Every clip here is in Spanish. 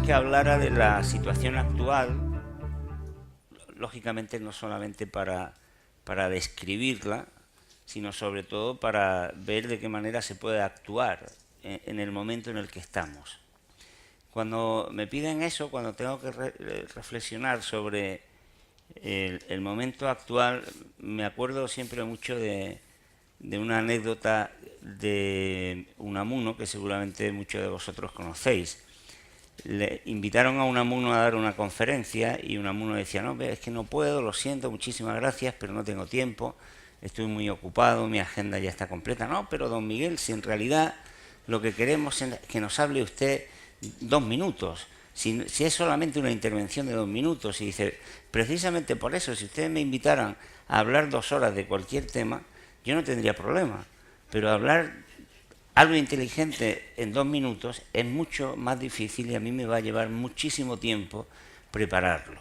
que hablara de la situación actual, lógicamente no solamente para describirla, sino sobre todo para ver de qué manera se puede actuar en el momento en el que estamos. Cuando me piden eso, cuando tengo que reflexionar sobre el momento actual, me acuerdo siempre mucho de una anécdota de Unamuno, que seguramente muchos de vosotros conocéis. Le invitaron a Unamuno a dar una conferencia y Unamuno decía, no, es que no puedo, lo siento, muchísimas gracias, pero no tengo tiempo, estoy muy ocupado, mi agenda ya está completa. No, pero don Miguel, si en realidad lo que queremos es que nos hable usted 2 minutos, si es solamente una intervención de 2 minutos, y dice, precisamente por eso, si ustedes me invitaran a hablar 2 horas de cualquier tema, yo no tendría problema, pero hablar algo inteligente en 2 minutos es mucho más difícil y a mí me va a llevar muchísimo tiempo prepararlo.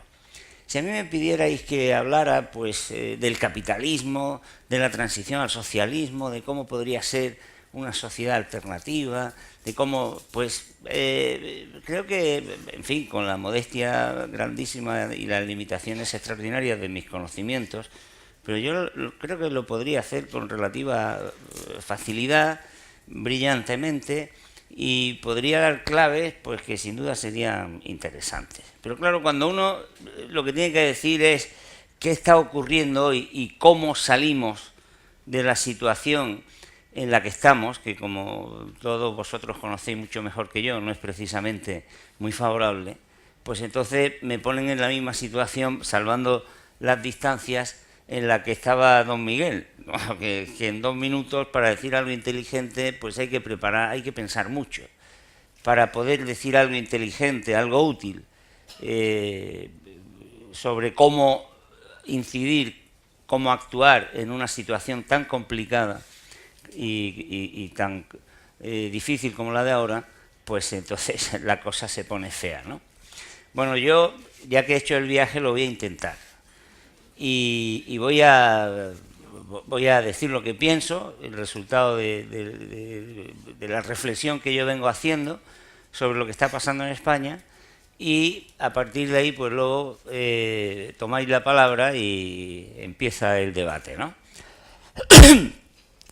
Si a mí me pidierais que hablara pues del capitalismo, de la transición al socialismo, de cómo podría ser una sociedad alternativa, de cómo, pues, creo que, en fin, con la modestia grandísima y las limitaciones extraordinarias de mis conocimientos, pero yo creo que lo podría hacer con relativa facilidad, brillantemente, y podría dar claves pues que sin duda serían interesantes. Pero claro, cuando uno lo que tiene que decir es qué está ocurriendo hoy y cómo salimos de la situación en la que estamos, que como todos vosotros conocéis mucho mejor que yo, no es precisamente muy favorable, pues entonces me ponen en la misma situación, salvando las distancias, en la que estaba don Miguel, ¿no? que en 2 minutos para decir algo inteligente pues hay que preparar, hay que pensar mucho. Para poder decir algo inteligente, algo útil, sobre cómo incidir, cómo actuar en una situación tan complicada y tan difícil como la de ahora, pues entonces la cosa se pone fea, ¿no? Bueno, yo, ya que he hecho el viaje, lo voy a intentar. Y voy a decir lo que pienso, el resultado de la reflexión que yo vengo haciendo sobre lo que está pasando en España, y a partir de ahí pues luego tomáis la palabra y empieza el debate, ¿no?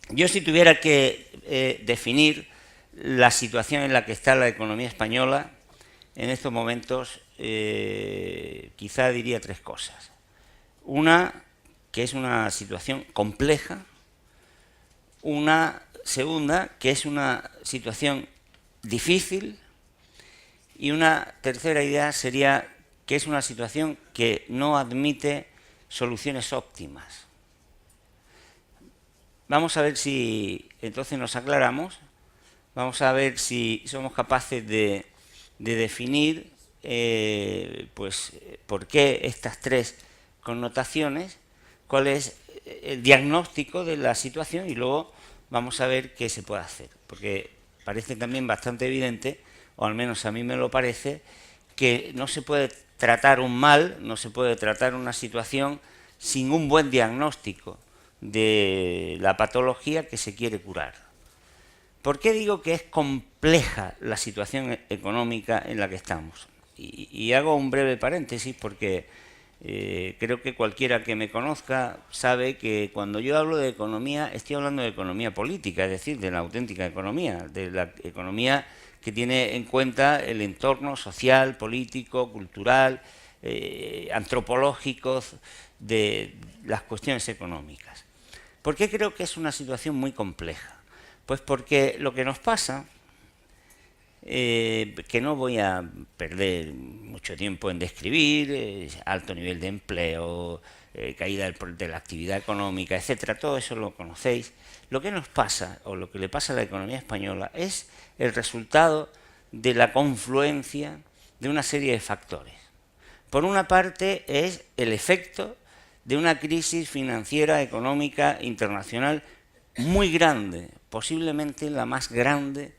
Yo, si tuviera que definir la situación en la que está la economía española en estos momentos, quizá diría 3 cosas. Una, que es una situación compleja. Una segunda, que es una situación difícil. Y una tercera idea sería que es una situación que no admite soluciones óptimas. Vamos a ver si entonces nos aclaramos. Vamos a ver si somos capaces de definir pues por qué estas 3 connotaciones, cuál es el diagnóstico de la situación, y luego vamos a ver qué se puede hacer, porque parece también bastante evidente, o al menos a mí me lo parece, que no se puede tratar un mal, no se puede tratar una situación sin un buen diagnóstico de la patología que se quiere curar. ¿Por qué digo que es compleja la situación económica en la que estamos? Y hago un breve paréntesis porque creo que cualquiera que me conozca sabe que cuando yo hablo de economía estoy hablando de economía política, es decir, de la auténtica economía, de la economía que tiene en cuenta el entorno social, político, cultural, antropológico de las cuestiones económicas. ¿Por qué creo que es una situación muy compleja? Pues porque lo que nos pasa, que no voy a perder mucho tiempo en describir, alto nivel de empleo, caída de la actividad económica, etcétera, todo eso lo conocéis. Lo que nos pasa, o lo que le pasa a la economía española, es el resultado de la confluencia de una serie de factores. Por una parte, es el efecto de una crisis financiera, económica, internacional muy grande, posiblemente la más grande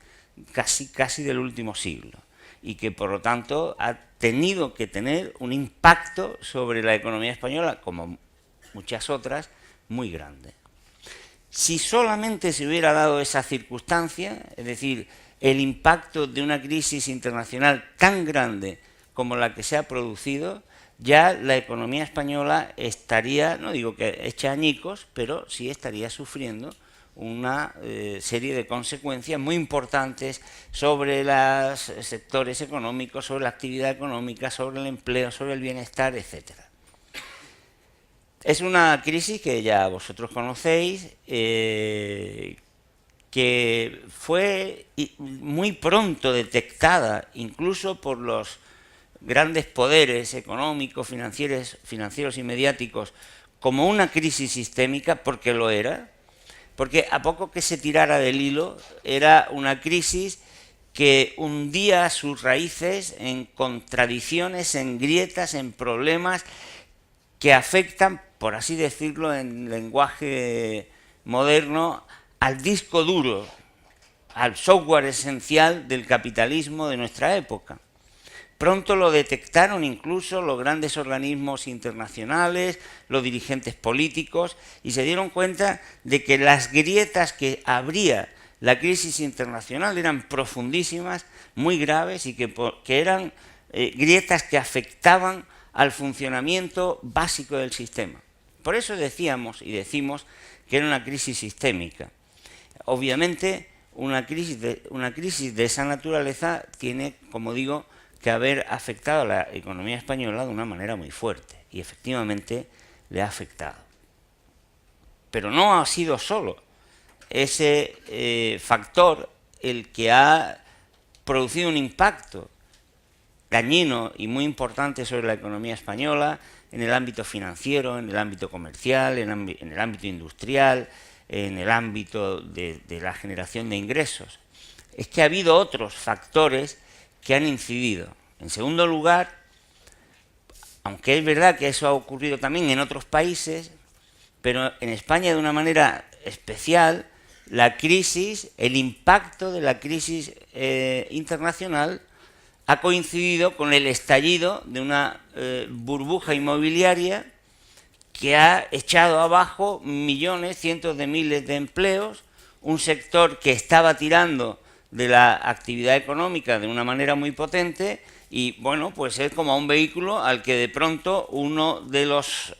casi del último siglo, y que por lo tanto ha tenido que tener un impacto sobre la economía española, como muchas otras, muy grande. Si solamente se hubiera dado esa circunstancia, es decir, el impacto de una crisis internacional tan grande como la que se ha producido, ya la economía española estaría, no digo que hecha añicos, pero sí estaría sufriendo una serie de consecuencias muy importantes sobre los sectores económicos, sobre la actividad económica, sobre el empleo, sobre el bienestar, etcétera. Es una crisis que ya vosotros conocéis, que fue muy pronto detectada, incluso por los grandes poderes económicos, financieros y mediáticos, como una crisis sistémica, porque lo era, porque a poco que se tirara del hilo, era una crisis que hundía sus raíces en contradicciones, en grietas, en problemas que afectan, por así decirlo en lenguaje moderno, al disco duro, al software esencial del capitalismo de nuestra época. Pronto lo detectaron incluso los grandes organismos internacionales, los dirigentes políticos, y se dieron cuenta de que las grietas que abría la crisis internacional eran profundísimas, muy graves, y que eran grietas que afectaban al funcionamiento básico del sistema. Por eso decíamos y decimos que era una crisis sistémica. Obviamente, una crisis de esa naturaleza tiene, como digo, que haber afectado a la economía española de una manera muy fuerte, y efectivamente le ha afectado. Pero no ha sido solo ese factor el que ha producido un impacto dañino y muy importante sobre la economía española en el ámbito financiero, en el ámbito comercial, en el ámbito industrial, en el ámbito de la generación de ingresos. Es que ha habido otros factores que han incidido. En segundo lugar, aunque es verdad que eso ha ocurrido también en otros países, pero en España de una manera especial, la crisis, el impacto de la crisis internacional ha coincidido con el estallido de una burbuja inmobiliaria que ha echado abajo millones, cientos de miles de empleos, un sector que estaba tirando de la actividad económica de una manera muy potente, y bueno, pues es como un vehículo al que de pronto uno de los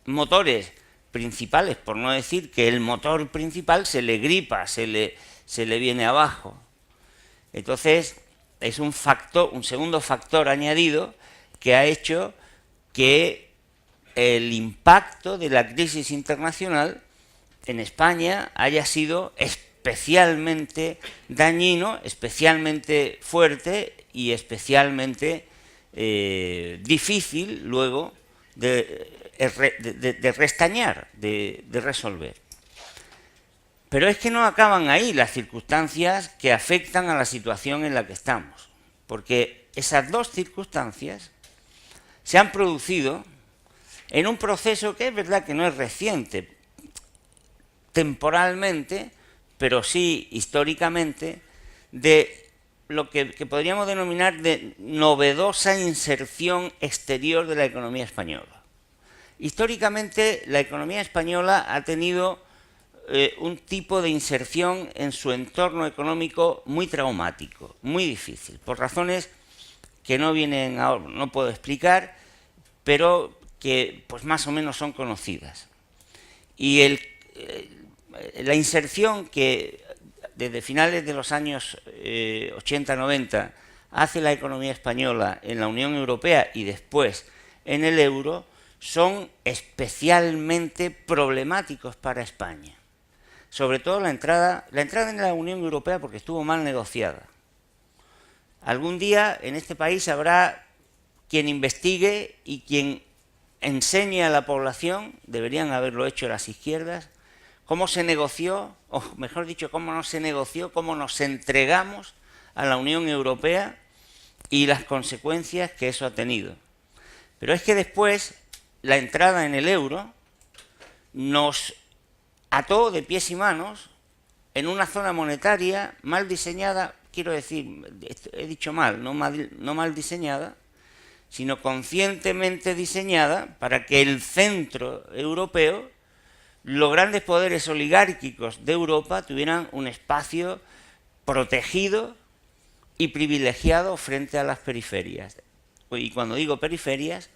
motores principales, por no decir que el motor principal, se le gripa, se le viene abajo. Entonces es un segundo factor añadido que ha hecho que el impacto de la crisis internacional en España haya sido especialmente dañino, especialmente fuerte y especialmente difícil luego de restañar, de resolver. Pero es que no acaban ahí las circunstancias que afectan a la situación en la que estamos, porque esas dos circunstancias se han producido en un proceso que es verdad que no es reciente temporalmente, pero sí históricamente, de lo que podríamos denominar de novedosa inserción exterior de la economía española. Históricamente, la economía española ha tenido un tipo de inserción en su entorno económico muy traumático, muy difícil, por razones que no vienen ahora, no puedo explicar, pero que pues más o menos son conocidas. Y la inserción que desde finales de los años 80-90 hace la economía española en la Unión Europea y después en el euro son especialmente problemáticos para España. Sobre todo la entrada en la Unión Europea, porque estuvo mal negociada. Algún día en este país habrá quien investigue y quien enseñe a la población, deberían haberlo hecho las izquierdas, cómo se negoció, o mejor dicho, cómo no se negoció, cómo nos entregamos a la Unión Europea y las consecuencias que eso ha tenido. Pero es que después la entrada en el euro nos ató de pies y manos en una zona monetaria mal diseñada, quiero decir, he dicho mal, no mal diseñada, sino conscientemente diseñada para que el centro europeo los grandes poderes oligárquicos de Europa tuvieran un espacio protegido y privilegiado frente a las periferias. Y cuando digo periferias,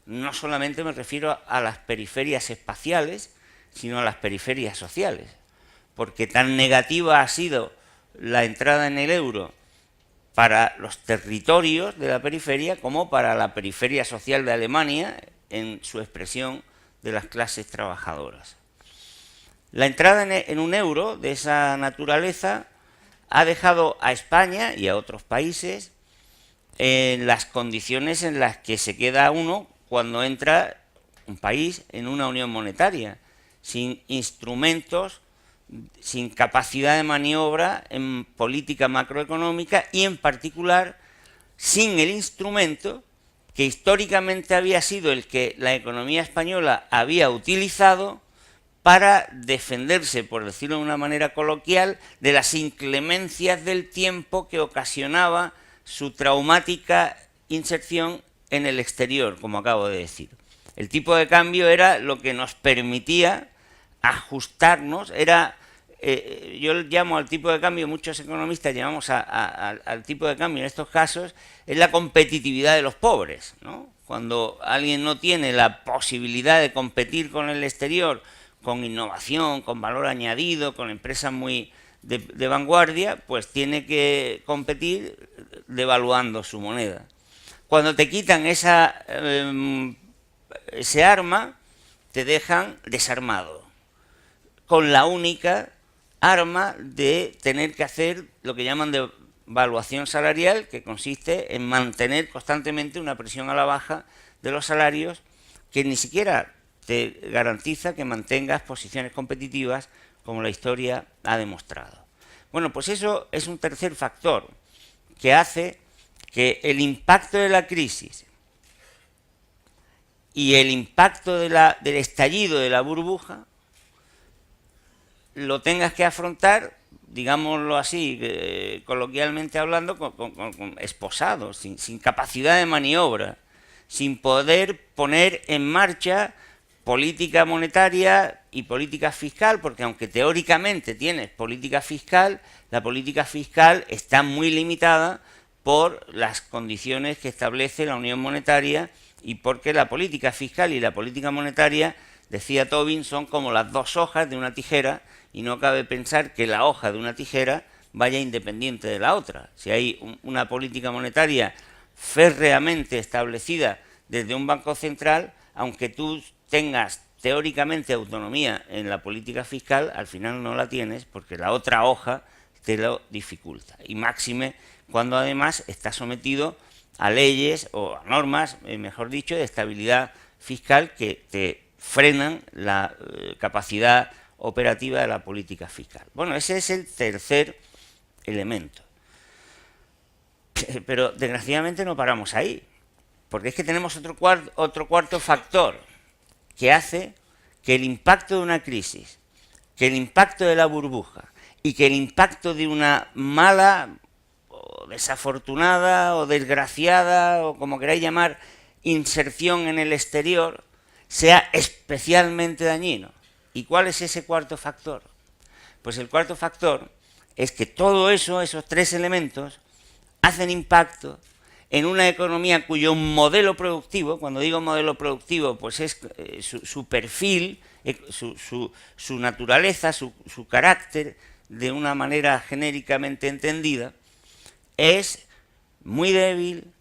no solamente me refiero a las periferias espaciales, sino a las periferias sociales, porque tan negativa ha sido la entrada en el euro para los territorios de la periferia como para la periferia social de Alemania en su expresión de las clases trabajadoras. La entrada en un euro de esa naturaleza ha dejado a España y a otros países en las condiciones en las que se queda uno cuando entra un país en una unión monetaria, sin instrumentos, sin capacidad de maniobra en política macroeconómica y en particular sin el instrumento que históricamente había sido el que la economía española había utilizado para defenderse, por decirlo de una manera coloquial, de las inclemencias del tiempo que ocasionaba su traumática inserción en el exterior, como acabo de decir. El tipo de cambio era lo que nos permitía ajustarnos, yo llamo al tipo de cambio, muchos economistas llamamos al tipo de cambio en estos casos, es la competitividad de los pobres, ¿no? Cuando alguien no tiene la posibilidad de competir con el exterior, con innovación, con valor añadido, con empresas muy de vanguardia, pues tiene que competir devaluando su moneda. Cuando te quitan ese arma, te dejan desarmado, con la única arma de tener que hacer lo que llaman devaluación salarial, que consiste en mantener constantemente una presión a la baja de los salarios que ni siquiera te garantiza que mantengas posiciones competitivas como la historia ha demostrado. Bueno, pues eso es un tercer factor que hace que el impacto de la crisis y el impacto del estallido de la burbuja lo tengas que afrontar, digámoslo así, coloquialmente hablando, esposado, sin capacidad de maniobra, sin poder poner en marcha política monetaria y política fiscal, porque aunque teóricamente tienes política fiscal, la política fiscal está muy limitada por las condiciones que establece la Unión Monetaria y porque la política fiscal y la política monetaria, decía Tobin, son como las dos hojas de una tijera y no cabe pensar que la hoja de una tijera vaya independiente de la otra. Si hay una política monetaria férreamente establecida desde un banco central, aunque tú tengas teóricamente autonomía en la política fiscal, al final no la tienes porque la otra hoja te lo dificulta. Y máxime cuando además está sometido a leyes o a normas, mejor dicho, de estabilidad fiscal que te frenan la capacidad operativa de la política fiscal. Bueno, ese es el tercer elemento. Pero desgraciadamente no paramos ahí, porque es que tenemos otro cuarto factor que hace que el impacto de una crisis, que el impacto de la burbuja y que el impacto de una mala o desafortunada o desgraciada o como queráis llamar inserción en el exterior sea especialmente dañino. ¿Y cuál es ese cuarto factor? Pues el cuarto factor es que todo eso, esos tres elementos, hacen impacto en una economía cuyo modelo productivo, cuando digo modelo productivo, pues es su perfil, su naturaleza, su carácter, de una manera genéricamente entendida, es muy débil,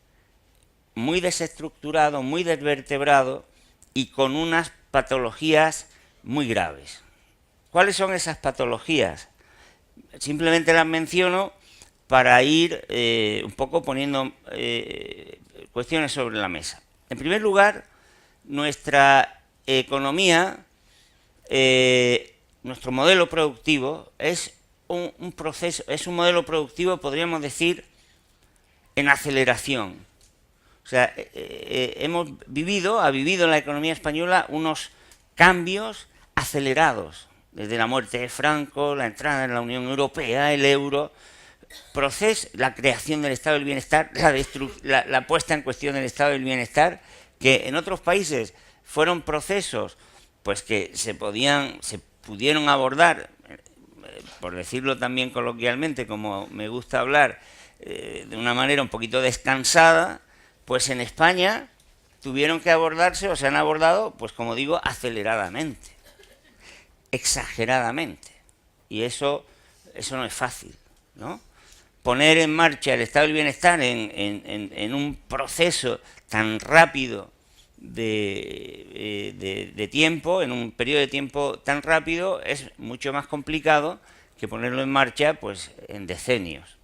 muy desestructurado, muy desvertebrado y con unas patologías muy graves. ¿Cuáles son esas patologías? Simplemente las menciono para ir un poco poniendo cuestiones sobre la mesa. En primer lugar, nuestra economía, nuestro modelo productivo es un proceso, es un modelo productivo, podríamos decir, en aceleración. O sea, ha vivido la economía española unos cambios acelerados, desde la muerte de Franco, la entrada en la Unión Europea, el euro, la creación del estado del bienestar, la puesta en cuestión del estado del bienestar, que en otros países fueron procesos pues que se pudieron abordar, por decirlo también coloquialmente, como me gusta hablar, de una manera un poquito descansada, pues en España tuvieron que abordarse o se han abordado, pues como digo, aceleradamente, exageradamente. Y eso no es fácil, ¿no? Poner en marcha el estado del bienestar en un proceso tan rápido de tiempo, en un periodo de tiempo tan rápido, es mucho más complicado que ponerlo en marcha pues en decenios.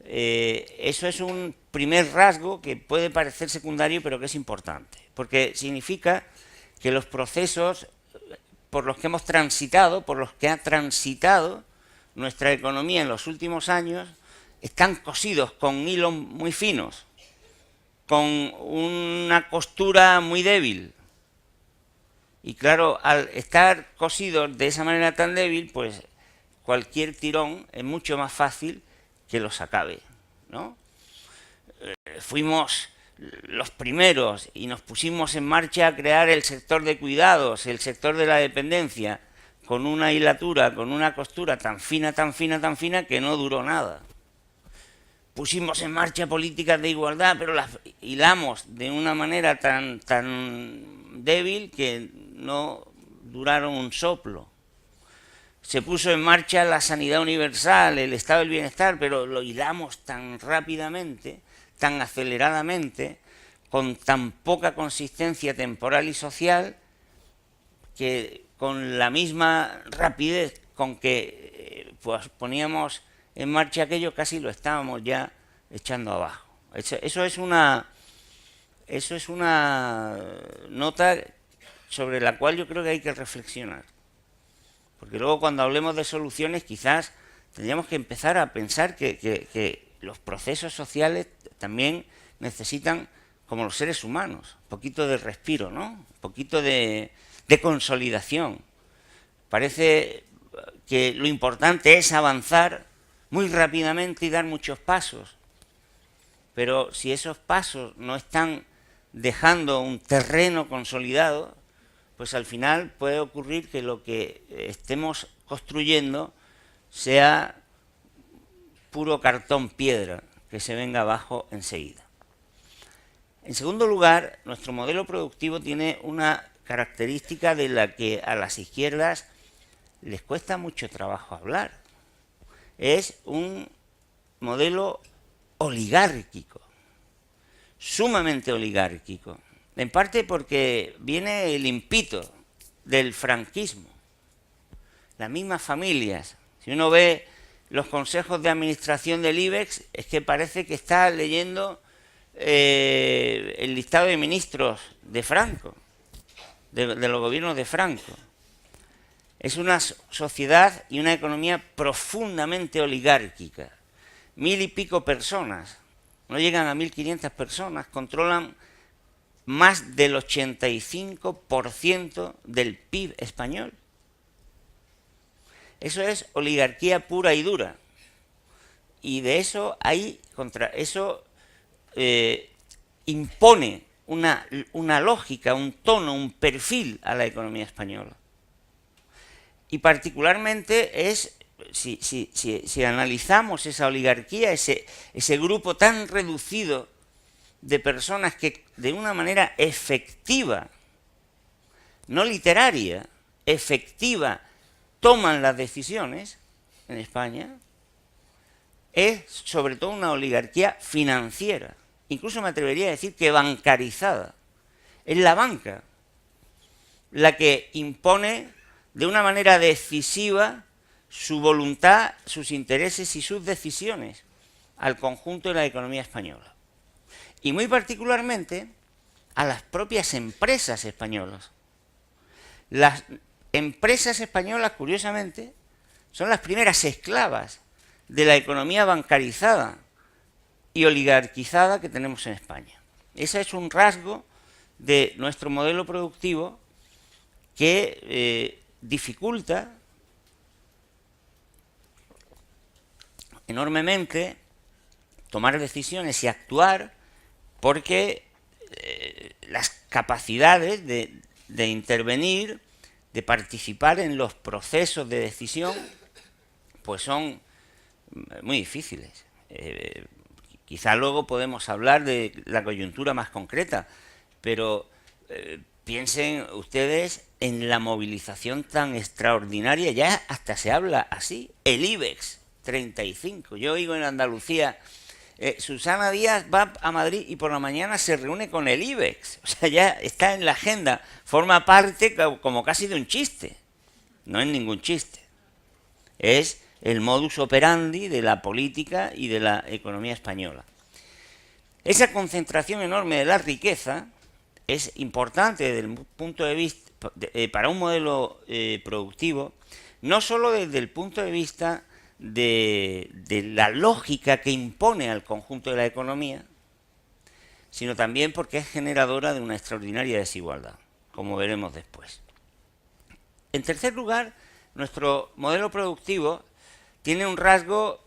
Eso es un primer rasgo que puede parecer secundario, pero que es importante, porque significa que los procesos por los que hemos transitado, por los que ha transitado nuestra economía en los últimos años, están cosidos con hilos muy finos, con una costura muy débil. Y claro, al estar cosidos de esa manera tan débil, pues cualquier tirón es mucho más fácil que los acabe, ¿no? Fuimos los primeros y nos pusimos en marcha a crear el sector de cuidados, el sector de la dependencia, con una hilatura, con una costura tan fina, tan fina, tan fina, que no duró nada. Pusimos en marcha políticas de igualdad, pero las hilamos de una manera tan débil que no duraron un soplo. Se puso en marcha la sanidad universal, el estado del bienestar, pero lo hilamos tan rápidamente, tan aceleradamente, con tan poca consistencia temporal y social, que con la misma rapidez con que pues poníamos en marcha aquello, casi lo estábamos ya echando abajo. Eso es una nota sobre la cual yo creo que hay que reflexionar. Porque luego cuando hablemos de soluciones quizás tendríamos que empezar a pensar que los procesos sociales también necesitan, como los seres humanos, un poquito de respiro, ¿no? Un poquito de consolidación. Parece que lo importante es avanzar muy rápidamente y dar muchos pasos. Pero si esos pasos no están dejando un terreno consolidado, pues al final puede ocurrir que lo que estemos construyendo sea puro cartón piedra que se venga abajo enseguida. En segundo lugar, nuestro modelo productivo tiene una característica de la que a las izquierdas les cuesta mucho trabajo hablar. Es un modelo oligárquico, sumamente oligárquico. En parte porque viene limpito del franquismo. Las mismas familias. Si uno ve los consejos de administración del IBEX, es que parece que está leyendo el listado de ministros de Franco, de los gobiernos de Franco. Es una sociedad y una economía profundamente oligárquica. 1000 y pico personas, no llegan a 1500 personas, controlan más del 85% del PIB español. Eso es oligarquía pura y dura. Y de eso impone una lógica, un tono, un perfil a la economía española. Y particularmente es, si analizamos esa oligarquía, ese grupo tan reducido de personas que de una manera efectiva, no literaria, efectiva, toman las decisiones en España, es sobre todo una oligarquía financiera. Incluso me atrevería a decir que bancarizada. Es la banca la que impone de una manera decisiva su voluntad, sus intereses y sus decisiones al conjunto de la economía española. Y muy particularmente a las propias empresas españolas. Las empresas españolas, curiosamente, son las primeras esclavas de la economía bancarizada y oligarquizada que tenemos en España. Ese es un rasgo de nuestro modelo productivo que dificulta enormemente tomar decisiones y actuar, porque las capacidades de de intervenir, de participar en los procesos de decisión, pues son muy difíciles. Quizá luego podemos hablar de la coyuntura más concreta, pero piensen ustedes en la movilización tan extraordinaria, ya hasta se habla así, el IBEX 35. Yo oigo en Andalucía, Susana Díaz va a Madrid y por la mañana se reúne con el IBEX. O sea, ya está en la agenda, forma parte como casi de un chiste. No es ningún chiste. Es el modus operandi de la política y de la economía española. Esa concentración enorme de la riqueza es importante desde el punto de vista para un modelo productivo, no solo desde el punto de vista de la lógica que impone al conjunto de la economía, sino también porque es generadora de una extraordinaria desigualdad, como veremos después. En tercer lugar, nuestro modelo productivo tiene un rasgo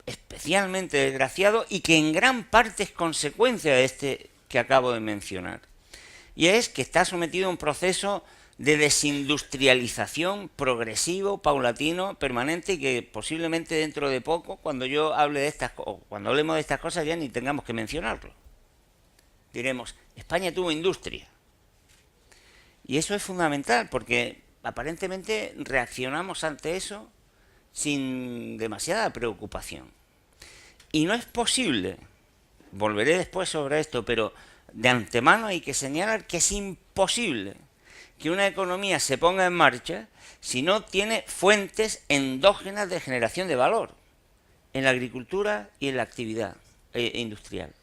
especialmente desgraciado y que en gran parte es consecuencia de este que acabo de mencionar. Y es que está sometido a un proceso de desindustrialización progresivo, paulatino, permanente, y que posiblemente dentro de poco, cuando yo hable de estas o cuando hablemos de estas cosas, ya ni tengamos que mencionarlo. Diremos, España tuvo industria. Y eso es fundamental, porque aparentemente reaccionamos ante eso sin demasiada preocupación. Y no es posible, volveré después sobre esto, pero de antemano hay que señalar que es imposible que una economía se ponga en marcha si no tiene fuentes endógenas de generación de valor en la agricultura y en la actividad industrial.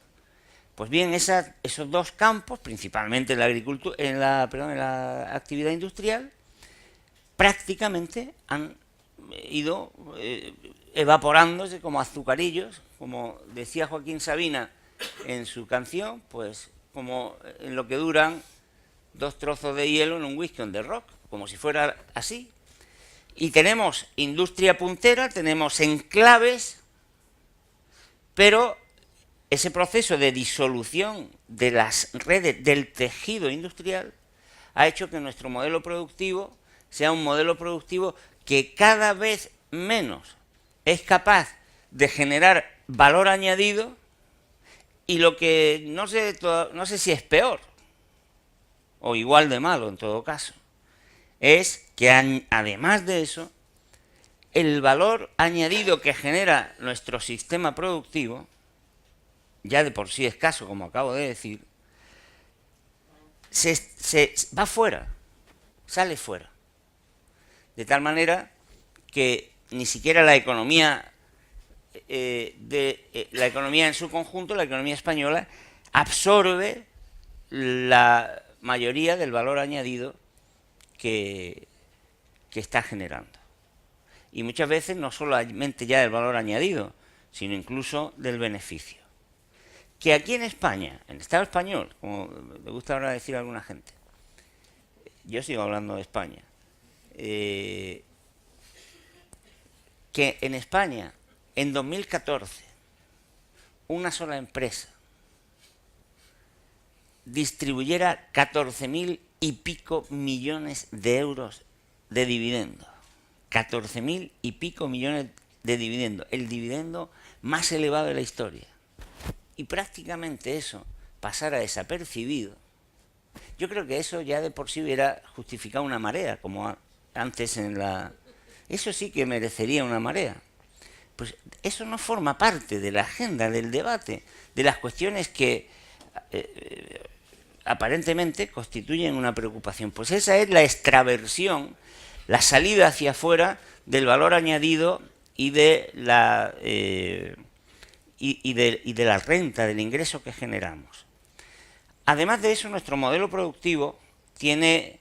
Pues bien, esos dos campos, principalmente en la agricultura, en la actividad industrial, prácticamente han ido evaporándose como azucarillos, como decía Joaquín Sabina en su canción, pues como en lo que duran 2 trozos de hielo en un whisky on the rock, como si fuera así. Y tenemos industria puntera, tenemos enclaves, pero ese proceso de disolución de las redes del tejido industrial ha hecho que nuestro modelo productivo sea un modelo productivo que cada vez menos es capaz de generar valor añadido, y lo que no sé si es peor o igual de malo en todo caso, es que además de eso, el valor añadido que genera nuestro sistema productivo, ya de por sí escaso, como acabo de decir, se va fuera, sale fuera. De tal manera que ni siquiera la economía la economía en su conjunto, la economía española, absorbe la mayoría del valor añadido que está generando. Y muchas veces no solamente ya del valor añadido, sino incluso del beneficio. Que aquí en España, en el Estado español, como me gusta ahora decir a alguna gente, yo sigo hablando de España, que en España, en 2014, una sola empresa distribuyera 14.000 y pico millones de euros de dividendo. 14.000 y pico millones de dividendo. El dividendo más elevado de la historia. Y prácticamente eso pasara desapercibido. Yo creo que eso ya de por sí hubiera justificado una marea, como antes en la... Eso sí que merecería una marea. Pues eso no forma parte de la agenda, del debate, de las cuestiones que aparentemente constituyen una preocupación. Pues esa es la extraversión, la salida hacia afuera del valor añadido y de la renta, del ingreso que generamos. Además de eso, nuestro modelo productivo tiene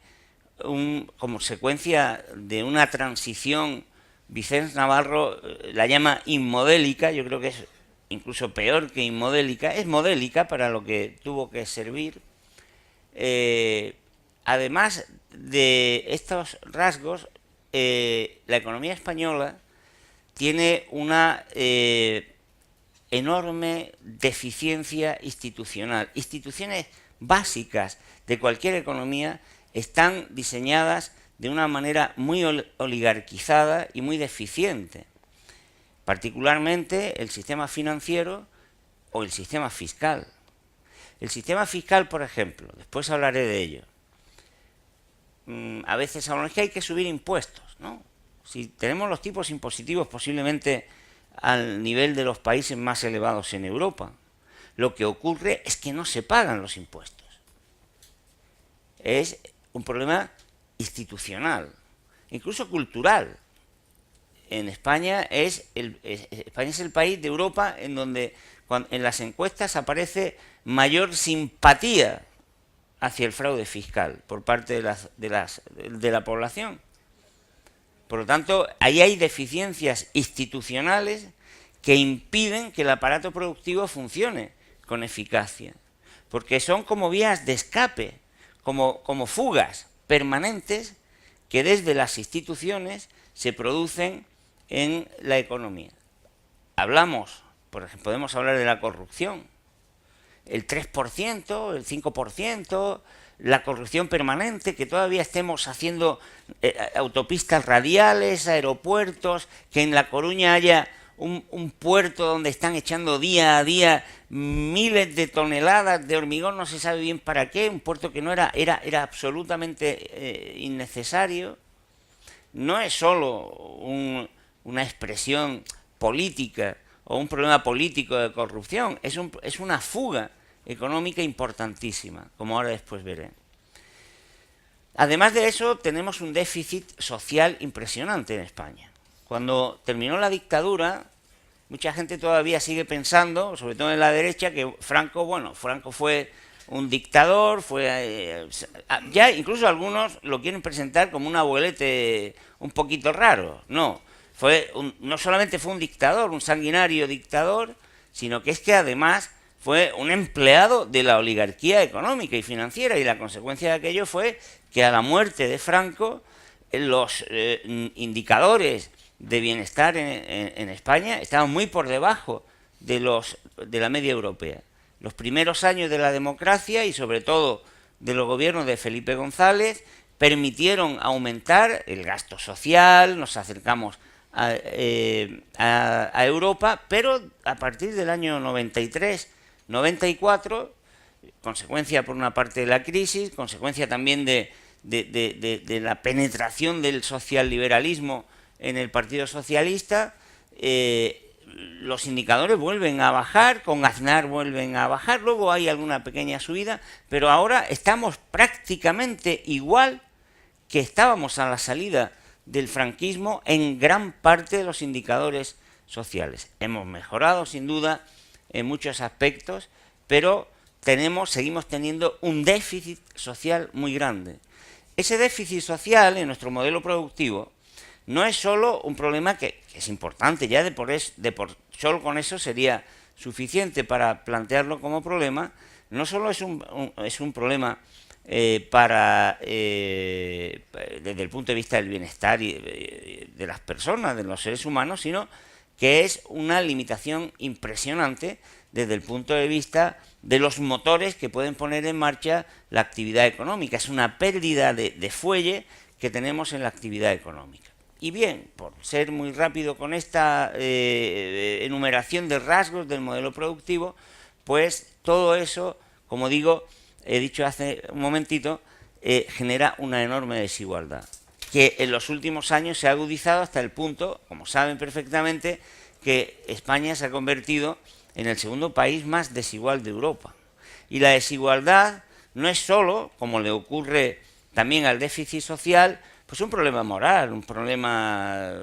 como consecuencia de una transición, Vicens Navarro la llama inmodélica, yo creo que es incluso peor que inmodélica, es modélica para lo que tuvo que servir. Además de estos rasgos, la economía española tiene una enorme deficiencia institucional. Instituciones básicas de cualquier economía están diseñadas de una manera muy oligarquizada y muy deficiente. Particularmente el sistema financiero o el sistema fiscal. El sistema fiscal, por ejemplo, después hablaré de ello. A veces hablamos que hay que subir impuestos, ¿no? Si tenemos los tipos impositivos posiblemente al nivel de los países más elevados en Europa, lo que ocurre es que no se pagan los impuestos. Es un problema institucional, incluso cultural. En España España es el país de Europa en donde en las encuestas aparece mayor simpatía hacia el fraude fiscal por parte de la población. Por lo tanto, ahí hay deficiencias institucionales que impiden que el aparato productivo funcione con eficacia, porque son como vías de escape, como fugas permanentes que desde las instituciones se producen en la economía. Hablamos, por ejemplo, podemos hablar de la corrupción, el 3%, el 5%, la corrupción permanente, que todavía estemos haciendo autopistas radiales, aeropuertos, que en La Coruña haya un puerto donde están echando día a día miles de toneladas de hormigón, no se sabe bien para qué, un puerto que no era absolutamente innecesario. No es solo una expresión política o un problema político de corrupción, es una fuga económica importantísima, como ahora después veré. Además de eso, tenemos un déficit social impresionante en España. Cuando terminó la dictadura, mucha gente todavía sigue pensando, sobre todo en la derecha, que Franco fue un dictador, ya incluso algunos lo quieren presentar como un abuelete un poquito raro. No, no solamente fue un dictador, un sanguinario dictador, sino que es que además fue un empleado de la oligarquía económica y financiera, y la consecuencia de aquello fue que a la muerte de Franco los indicadores de bienestar en España estaban muy por debajo de la media europea. Los primeros años de la democracia y sobre todo de los gobiernos de Felipe González permitieron aumentar el gasto social, nos acercamos a Europa, pero a partir del año 93-94, consecuencia por una parte de la crisis, consecuencia también de la penetración del socialliberalismo en el Partido Socialista, los indicadores vuelven a bajar, con Aznar vuelven a bajar, luego hay alguna pequeña subida, pero ahora estamos prácticamente igual que estábamos a la salida del franquismo en gran parte de los indicadores sociales. Hemos mejorado sin duda en muchos aspectos, pero seguimos teniendo un déficit social muy grande. Ese déficit social en nuestro modelo productivo no es solo un problema que es importante, ya solo con eso sería suficiente para plantearlo como problema. No solo es un problema desde el punto de vista del bienestar de las personas, de los seres humanos, sino que es una limitación impresionante desde el punto de vista de los motores que pueden poner en marcha la actividad económica. Es una pérdida de fuelle que tenemos en la actividad económica. Y bien, por ser muy rápido con esta enumeración de rasgos del modelo productivo, pues todo eso, como digo, he dicho hace un momentito, genera una enorme desigualdad, que en los últimos años se ha agudizado hasta el punto, como saben perfectamente, que España se ha convertido en el segundo país más desigual de Europa. Y la desigualdad no es solo, como le ocurre también al déficit social, pues un problema moral, un problema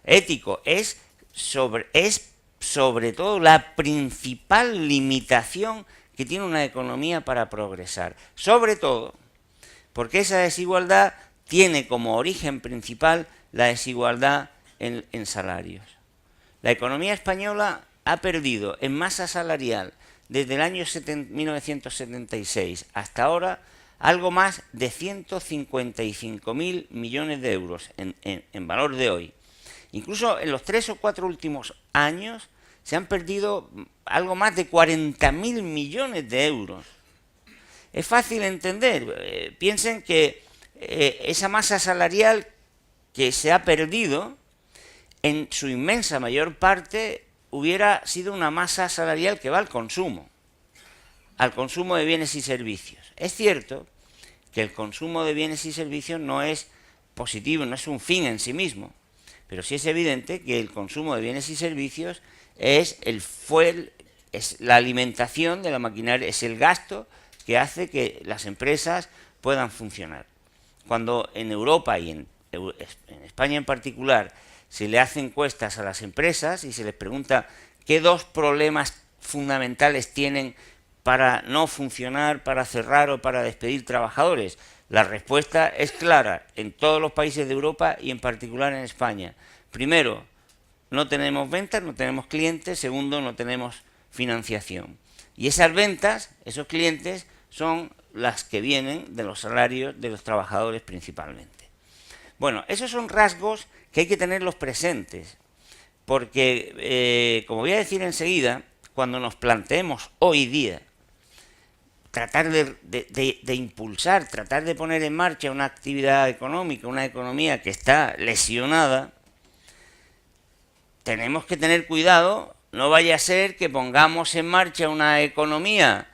ético, es sobre todo la principal limitación que tiene una economía para progresar. Sobre todo porque esa desigualdad tiene como origen principal la desigualdad en salarios. La economía española ha perdido en masa salarial desde el año 1976 hasta ahora algo más de 155.000 millones de euros en valor de hoy. Incluso en los 3 o 4 últimos años se han perdido algo más de 40.000 millones de euros. Es fácil entender. Piensen que esa masa salarial que se ha perdido, en su inmensa mayor parte, hubiera sido una masa salarial que va al consumo de bienes y servicios. Es cierto que el consumo de bienes y servicios no es positivo, no es un fin en sí mismo, pero sí es evidente que el consumo de bienes y servicios es el fuel, es la alimentación de la maquinaria, es el gasto que hace que las empresas puedan funcionar. Cuando en Europa y en España en particular se le hacen encuestas a las empresas y se les pregunta qué dos problemas fundamentales tienen para no funcionar, para cerrar o para despedir trabajadores, la respuesta es clara en todos los países de Europa y en particular en España. Primero, no tenemos ventas, no tenemos clientes. Segundo, no tenemos financiación. Y esas ventas, esos clientes, son las que vienen de los salarios de los trabajadores principalmente. Bueno, esos son rasgos que hay que tenerlos presentes, porque, como voy a decir enseguida, cuando nos planteemos hoy día tratar de impulsar, tratar de poner en marcha una actividad económica, una economía que está lesionada, tenemos que tener cuidado, no vaya a ser que pongamos en marcha una economía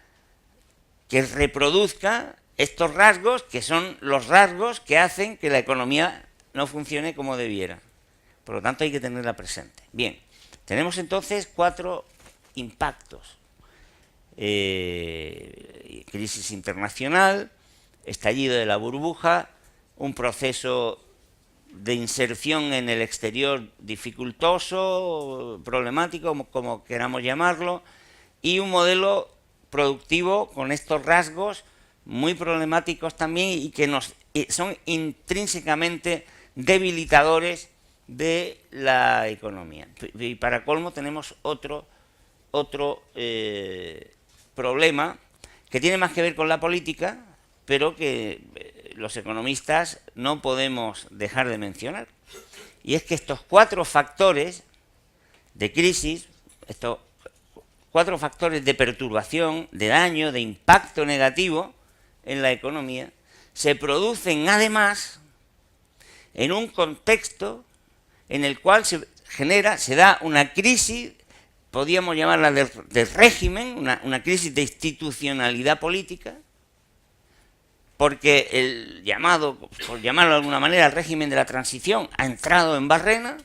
que reproduzca estos rasgos, que son los rasgos que hacen que la economía no funcione como debiera. Por lo tanto, hay que tenerla presente. Bien, tenemos entonces 4 impactos. Crisis internacional, estallido de la burbuja, un proceso de inserción en el exterior dificultoso, problemático, como queramos llamarlo, y un modelo productivo con estos rasgos muy problemáticos también y que son intrínsecamente debilitadores de la economía. Y para colmo tenemos otro problema que tiene más que ver con la política, pero que los economistas no podemos dejar de mencionar. Y es que estos 4 factores de crisis, estos 4 factores de perturbación, de daño, de impacto negativo en la economía, se producen además en un contexto en el cual se da una crisis, podríamos llamarla de régimen, una crisis de institucionalidad política, porque el llamado, por llamarlo de alguna manera, el régimen de la transición ha entrado en barrena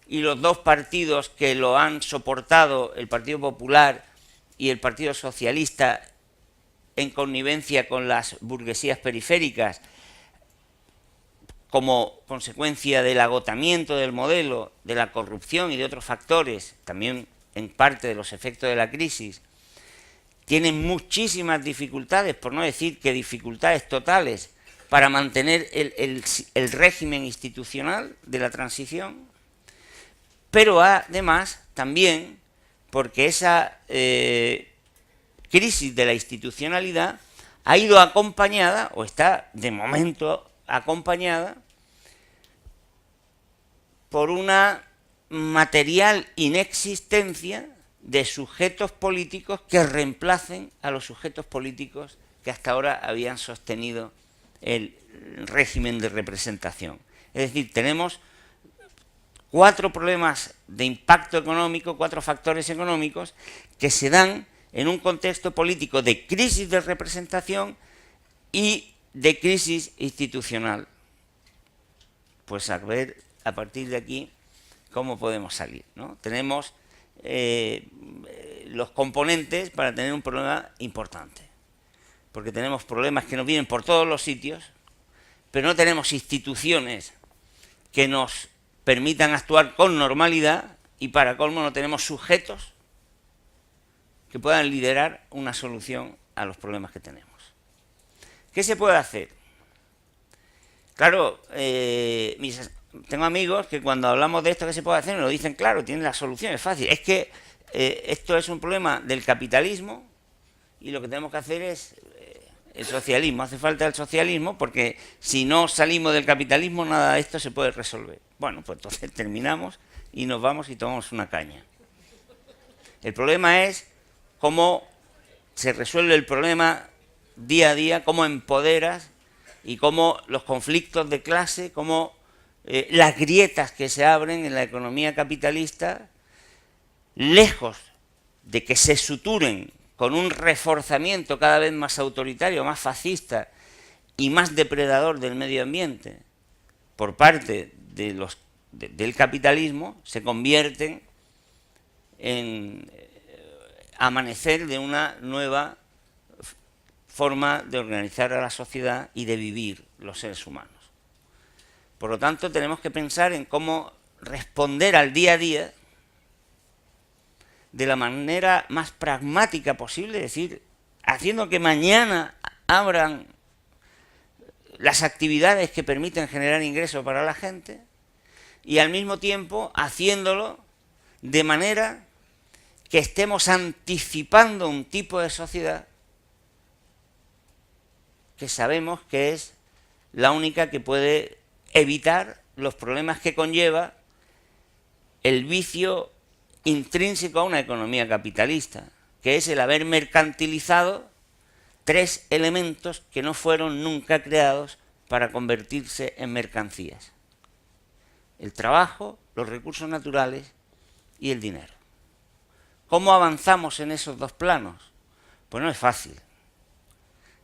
y los 2 partidos que lo han soportado, el Partido Popular y el Partido Socialista, en connivencia con las burguesías periféricas, como consecuencia del agotamiento del modelo, de la corrupción y de otros factores, también en parte de los efectos de la crisis, tienen muchísimas dificultades, por no decir que dificultades totales, para mantener el régimen institucional de la transición, pero además también porque esa crisis de la institucionalidad ha ido acompañada, o está de momento acompañada, por una material inexistencia de sujetos políticos que reemplacen a los sujetos políticos que hasta ahora habían sostenido el régimen de representación. Es decir, tenemos 4 problemas de impacto económico, 4 factores económicos que se dan en un contexto político de crisis de representación y de crisis institucional. Pues a ver a partir de aquí cómo podemos salir, ¿no? Tenemos los componentes para tener un problema importante, porque tenemos problemas que nos vienen por todos los sitios, pero no tenemos instituciones que nos permitan actuar con normalidad y para colmo no tenemos sujetos que puedan liderar una solución a los problemas que tenemos. ¿Qué se puede hacer? Claro, tengo amigos que cuando hablamos de esto que se puede hacer me lo dicen claro, tienen la solución, es fácil. Es que esto es un problema del capitalismo y lo que tenemos que hacer es el socialismo. Hace falta el socialismo porque si no salimos del capitalismo nada de esto se puede resolver. Bueno, pues entonces terminamos y nos vamos y tomamos una caña. El problema es cómo se resuelve el problema día a día, cómo empoderas y cómo los conflictos de clase, cómo las grietas que se abren en la economía capitalista, lejos de que se suturen con un reforzamiento cada vez más autoritario, más fascista y más depredador del medio ambiente por parte del capitalismo, se convierten en amanecer de una nueva forma de organizar a la sociedad y de vivir los seres humanos. Por lo tanto, tenemos que pensar en cómo responder al día a día de la manera más pragmática posible, es decir, haciendo que mañana abran las actividades que permiten generar ingresos para la gente y al mismo tiempo haciéndolo de manera que estemos anticipando un tipo de sociedad que sabemos que es la única que puede evitar los problemas que conlleva el vicio intrínseco a una economía capitalista, que es el haber mercantilizado tres elementos que no fueron nunca creados para convertirse en mercancías: el trabajo, los recursos naturales y el dinero. ¿Cómo avanzamos en esos dos planos? Pues no es fácil.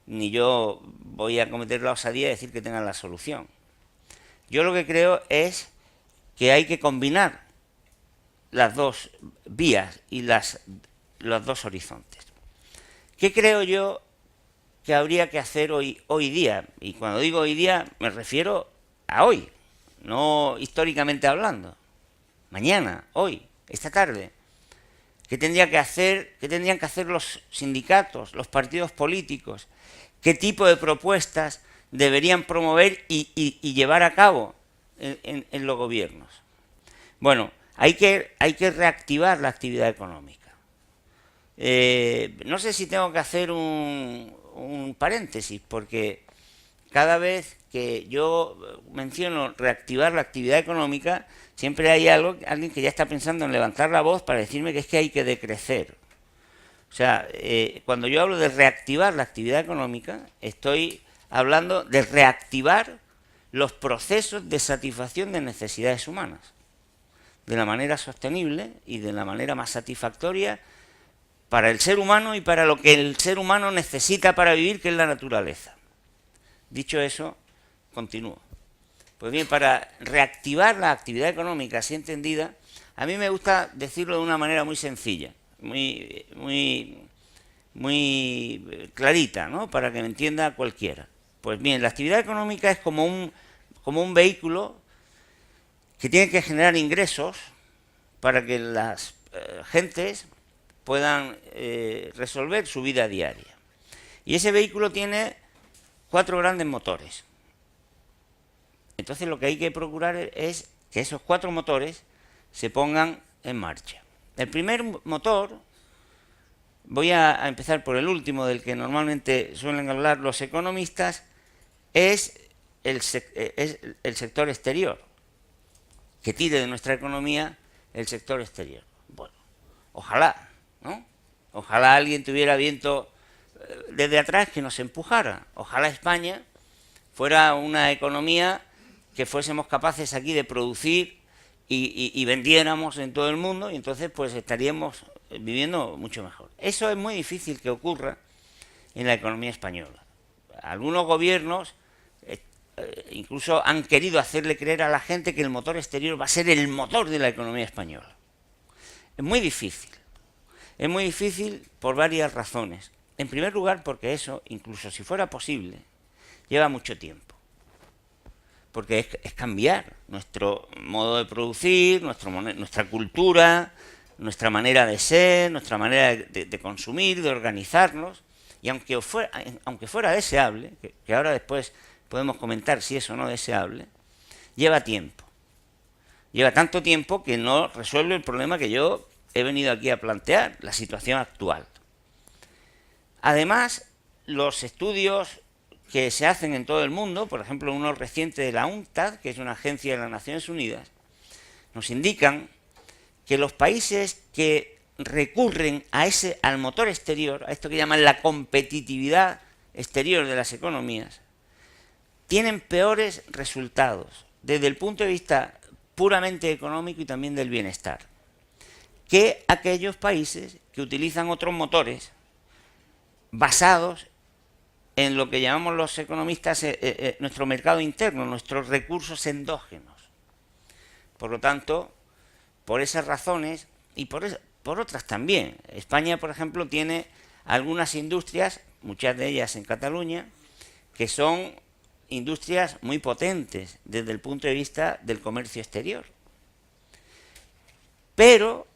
Ni yo voy a cometer la osadía de decir que tengan la solución. Yo lo que creo es que hay que combinar las dos vías y los dos horizontes. ¿Qué creo yo que habría que hacer hoy día? Y cuando digo hoy día me refiero a hoy, no históricamente hablando. Mañana, hoy, esta tarde. ¿Qué tendrían que hacer los sindicatos, los partidos políticos? ¿Qué tipo de propuestas deberían promover y llevar a cabo en los gobiernos? Bueno, hay que reactivar la actividad económica. No sé si tengo que hacer un paréntesis, porque cada vez que yo menciono reactivar la actividad económica, siempre hay alguien que ya está pensando en levantar la voz para decirme que es que hay que decrecer. O sea, cuando yo hablo de reactivar la actividad económica, estoy hablando de reactivar los procesos de satisfacción de necesidades humanas, de la manera sostenible y de la manera más satisfactoria para el ser humano y para lo que el ser humano necesita para vivir, que es la naturaleza. Dicho eso, continúo. Pues bien, para reactivar la actividad económica así entendida, a mí me gusta decirlo de una manera muy sencilla, muy clarita, ¿no? Para que me entienda cualquiera. Pues bien, la actividad económica es como un vehículo que tiene que generar ingresos para que las gentes puedan resolver su vida diaria. Y ese vehículo tiene 4 grandes motores. Entonces lo que hay que procurar es que esos 4 motores se pongan en marcha. El primer motor, voy a empezar por el último, del que normalmente suelen hablar los economistas, es el sector exterior, que tire de nuestra economía el sector exterior. Bueno, ojalá, ¿no? Ojalá alguien tuviera viento desde atrás que nos empujara. Ojalá España fuera una economía que fuésemos capaces aquí de producir y vendiéramos en todo el mundo, y entonces pues estaríamos viviendo mucho mejor. Eso es muy difícil que ocurra en la economía española. Algunos gobiernos incluso han querido hacerle creer a la gente que el motor exterior va a ser el motor de la economía española. Es muy difícil. Es muy difícil por varias razones. En primer lugar, porque eso, incluso si fuera posible, lleva mucho tiempo. Porque es cambiar nuestro modo de producir, nuestra cultura, nuestra manera de ser, nuestra manera de consumir, de organizarnos. Y aunque fuera deseable, que ahora después podemos comentar si es o no deseable, lleva tiempo. Lleva tanto tiempo que no resuelve el problema que yo he venido aquí a plantear, la situación actual. Además, los estudios que se hacen en todo el mundo, por ejemplo uno reciente de la UNCTAD, que es una agencia de las Naciones Unidas, nos indican que los países que recurren al motor exterior, a esto que llaman la competitividad exterior de las economías tienen peores resultados desde el punto de vista puramente económico y también del bienestar que aquellos países que utilizan otros motores basados en lo que llamamos los economistas nuestro mercado interno, nuestros recursos endógenos. Por lo tanto, por esas razones y por otras también. España, por ejemplo, tiene algunas industrias, muchas de ellas en Cataluña, que son industrias muy potentes desde el punto de vista del comercio exterior, pero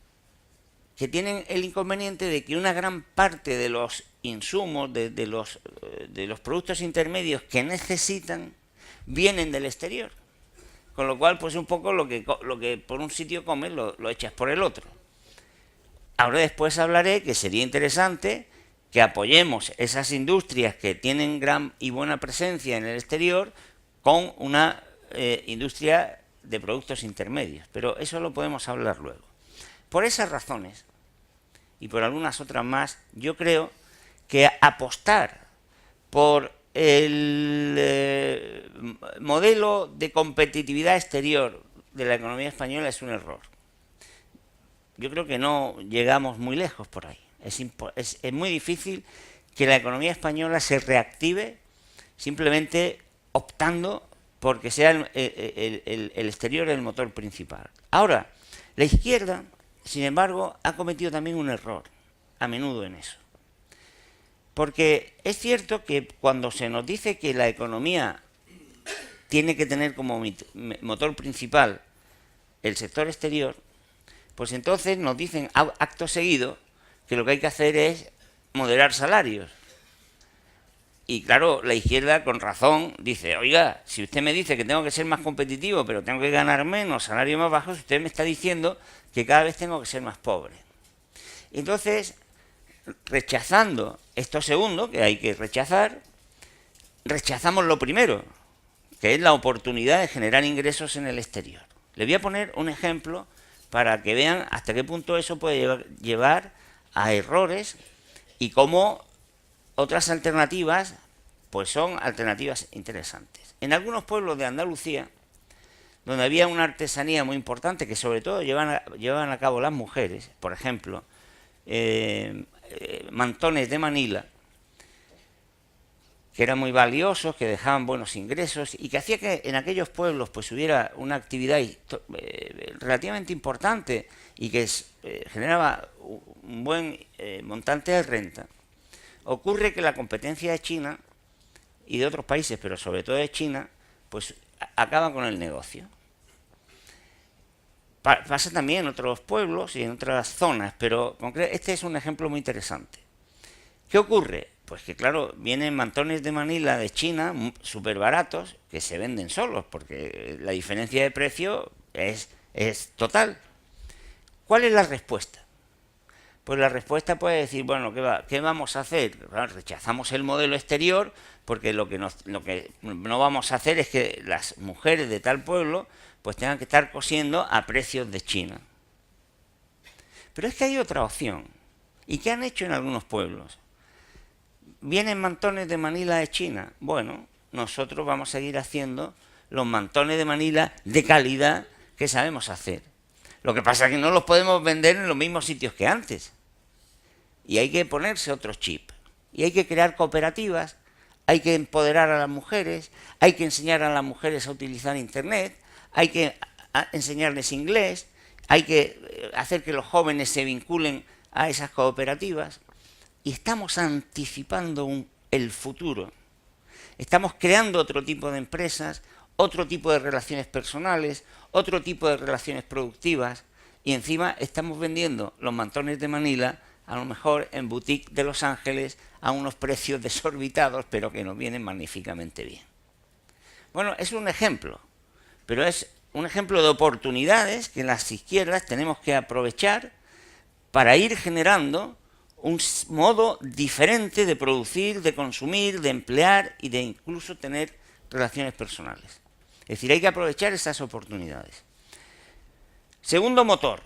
que tienen el inconveniente de que una gran parte de los insumos, de los productos intermedios que necesitan, vienen del exterior. Con lo cual, pues un poco lo que por un sitio comes, lo echas por el otro. Ahora después hablaré que sería interesante que apoyemos esas industrias que tienen gran y buena presencia en el exterior con una industria de productos intermedios. Pero eso lo podemos hablar luego. Por esas razones, y por algunas otras más, yo creo que apostar por el modelo de competitividad exterior de la economía española es un error. Yo creo que no llegamos muy lejos por ahí. Es muy difícil que la economía española se reactive simplemente optando porque sea el exterior el motor principal. Ahora, la izquierda, sin embargo, ha cometido también un error a menudo en eso. Porque es cierto que cuando se nos dice que la economía tiene que tener como motor principal el sector exterior, pues entonces nos dicen acto seguido que lo que hay que hacer es moderar salarios. Y claro, la izquierda con razón dice, oiga, si usted me dice que tengo que ser más competitivo, pero tengo que ganar menos, salario más bajo, usted me está diciendo que cada vez tengo que ser más pobre. Entonces, rechazando esto segundo, que hay que rechazar, rechazamos lo primero, que es la oportunidad de generar ingresos en el exterior. Le voy a poner un ejemplo para que vean hasta qué punto eso puede llevar a errores y cómo otras alternativas pues son alternativas interesantes. En algunos pueblos de Andalucía, donde había una artesanía muy importante que sobre todo llevaban a cabo las mujeres, por ejemplo, mantones de Manila, que eran muy valiosos, que dejaban buenos ingresos y que hacía que en aquellos pueblos pues hubiera una actividad relativamente importante y que generaba un buen montante de renta. Ocurre que la competencia de China y de otros países, pero sobre todo de China, pues acaba con el negocio. Pasa también en otros pueblos y en otras zonas, pero este es un ejemplo muy interesante. ¿Qué ocurre? Pues que claro, vienen mantones de Manila de China súper baratos que se venden solos porque la diferencia de precio es total. ¿Cuál es la respuesta? Pues la respuesta puede decir, bueno, ¿qué vamos a hacer? Claro, rechazamos el modelo exterior porque lo que no vamos a hacer es que las mujeres de tal pueblo pues tengan que estar cosiendo a precios de China. Pero es que hay otra opción. ¿Y qué han hecho en algunos pueblos? ¿Vienen mantones de Manila de China? Bueno, nosotros vamos a seguir haciendo los mantones de Manila de calidad que sabemos hacer. Lo que pasa es que no los podemos vender en los mismos sitios que antes. Y hay que ponerse otro chip. Y hay que crear cooperativas, hay que empoderar a las mujeres, hay que enseñar a las mujeres a utilizar Internet, hay que enseñarles inglés, hay que hacer que los jóvenes se vinculen a esas cooperativas. Y estamos anticipando el futuro. Estamos creando otro tipo de empresas, otro tipo de relaciones personales, otro tipo de relaciones productivas. Y encima estamos vendiendo los mantones de Manila, a lo mejor en boutique de Los Ángeles, a unos precios desorbitados, pero que nos vienen magníficamente bien. Bueno, es un ejemplo, pero es un ejemplo de oportunidades que las izquierdas tenemos que aprovechar para ir generando un modo diferente de producir, de consumir, de emplear y de incluso tener relaciones personales. Es decir, hay que aprovechar esas oportunidades. Segundo motor.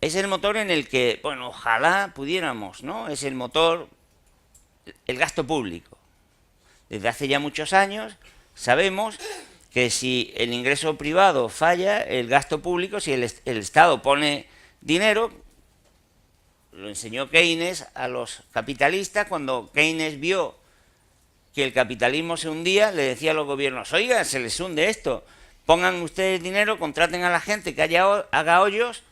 Es el motor en el que, bueno, ojalá pudiéramos, ¿no? Es el motor, el gasto público. Desde hace ya muchos años sabemos que si el ingreso privado falla, el gasto público, si el Estado pone dinero, lo enseñó Keynes a los capitalistas. Cuando Keynes vio que el capitalismo se hundía, le decía a los gobiernos: oiga, se les hunde esto, pongan ustedes dinero, contraten a la gente que haga hoyos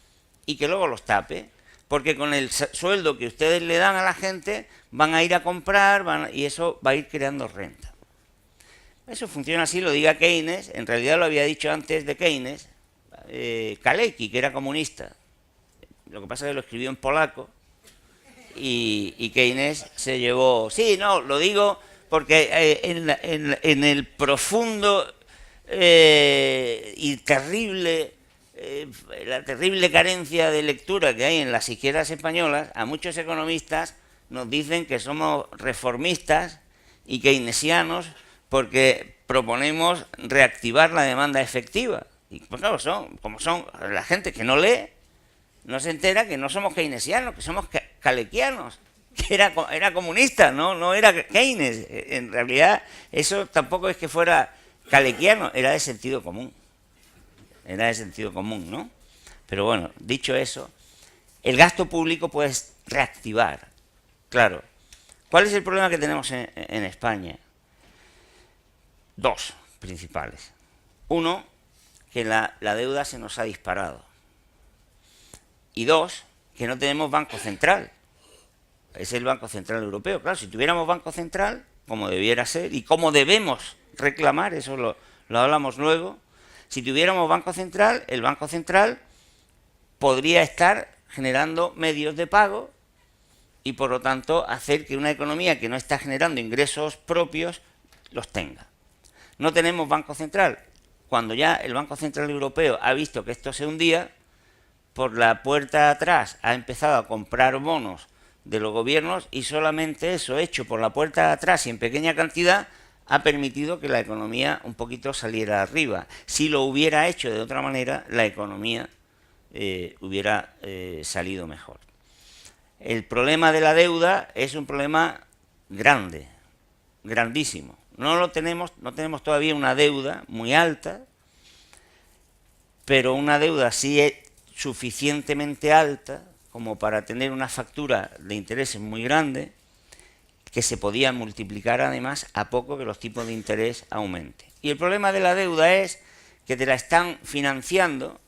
y que luego los tape, porque con el sueldo que ustedes le dan a la gente van a ir a comprar y eso va a ir creando renta. Eso funciona así, lo diga Keynes. En realidad lo había dicho antes de Keynes Kalecki, que era comunista. Lo que pasa es que lo escribió en polaco y Keynes se llevó... Sí, no, lo digo porque en el profundo y terrible... la terrible carencia de lectura que hay en las izquierdas españolas, a muchos economistas nos dicen que somos reformistas y keynesianos porque proponemos reactivar la demanda efectiva. Y pues claro, como son la gente que no lee, no se entera que no somos keynesianos, que somos kalekianos, que era comunista, no era Keynes. En realidad eso tampoco es que fuera kalekiano, era de sentido común. Era de sentido común, ¿no? Pero bueno, dicho eso, el gasto público puedes reactivar. Claro. ¿Cuál es el problema que tenemos en España? Dos principales. Uno, que la deuda se nos ha disparado. Y dos, que no tenemos Banco Central. Es el Banco Central Europeo. Claro, si tuviéramos Banco Central, como debiera ser, y como debemos reclamar, eso lo hablamos luego. Si tuviéramos Banco Central, el Banco Central podría estar generando medios de pago y por lo tanto hacer que una economía que no está generando ingresos propios los tenga. No tenemos Banco Central. Cuando ya el Banco Central Europeo ha visto que esto se hundía, por la puerta de atrás ha empezado a comprar bonos de los gobiernos y solamente eso, hecho por la puerta de atrás y en pequeña cantidad, ha permitido que la economía un poquito saliera arriba. Si lo hubiera hecho de otra manera, la economía hubiera salido mejor. El problema de la deuda es un problema grande, grandísimo. No tenemos todavía una deuda muy alta, pero una deuda sí es suficientemente alta como para tener una factura de intereses muy grande, que se podía multiplicar además a poco que los tipos de interés aumenten. Y el problema de la deuda es que te la están financiando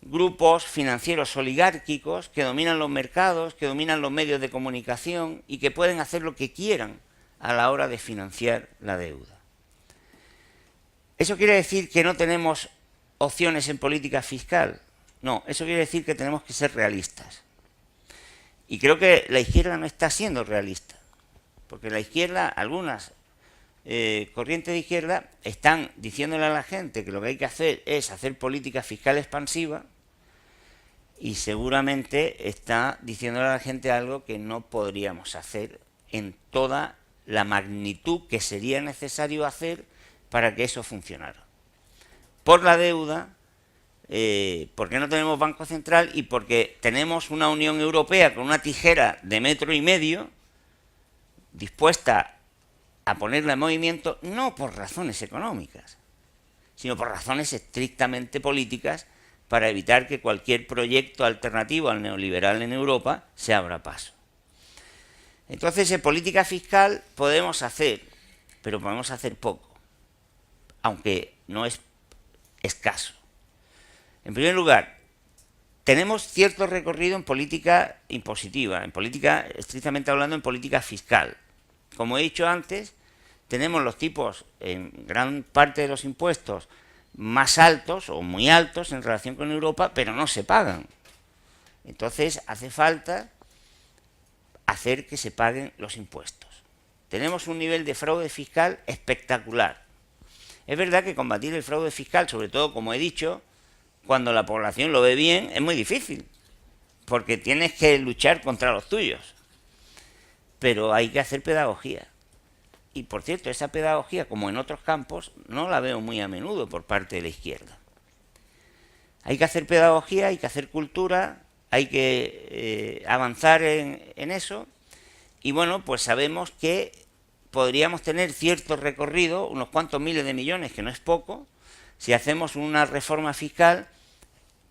grupos financieros oligárquicos que dominan los mercados, que dominan los medios de comunicación y que pueden hacer lo que quieran a la hora de financiar la deuda. ¿Eso quiere decir que no tenemos opciones en política fiscal? No, eso quiere decir que tenemos que ser realistas. Y creo que la izquierda no está siendo realista. Porque la izquierda, algunas corrientes de izquierda están diciéndole a la gente que lo que hay que hacer es hacer política fiscal expansiva y seguramente está diciéndole a la gente algo que no podríamos hacer en toda la magnitud que sería necesario hacer para que eso funcionara. Por la deuda, porque no tenemos Banco Central y porque tenemos una Unión Europea con una tijera de 1,5 metros dispuesta a ponerla en movimiento, no por razones económicas, sino por razones estrictamente políticas, para evitar que cualquier proyecto alternativo al neoliberal en Europa se abra paso. Entonces, en política fiscal podemos hacer, pero podemos hacer poco, aunque no es escaso. En primer lugar, tenemos cierto recorrido en política impositiva, en política, estrictamente hablando, en política fiscal. Como he dicho antes, tenemos los tipos, en gran parte de los impuestos, más altos o muy altos en relación con Europa, pero no se pagan. Entonces hace falta hacer que se paguen los impuestos. Tenemos un nivel de fraude fiscal espectacular. Es verdad que combatir el fraude fiscal, sobre todo, como he dicho, cuando la población lo ve bien, es muy difícil, porque tienes que luchar contra los tuyos. Pero hay que hacer pedagogía. Y por cierto, esa pedagogía, como en otros campos, no la veo muy a menudo por parte de la izquierda. Hay que hacer pedagogía, hay que hacer cultura, hay que avanzar en eso. Y bueno, pues sabemos que podríamos tener cierto recorrido, unos cuantos miles de millones, que no es poco, si hacemos una reforma fiscal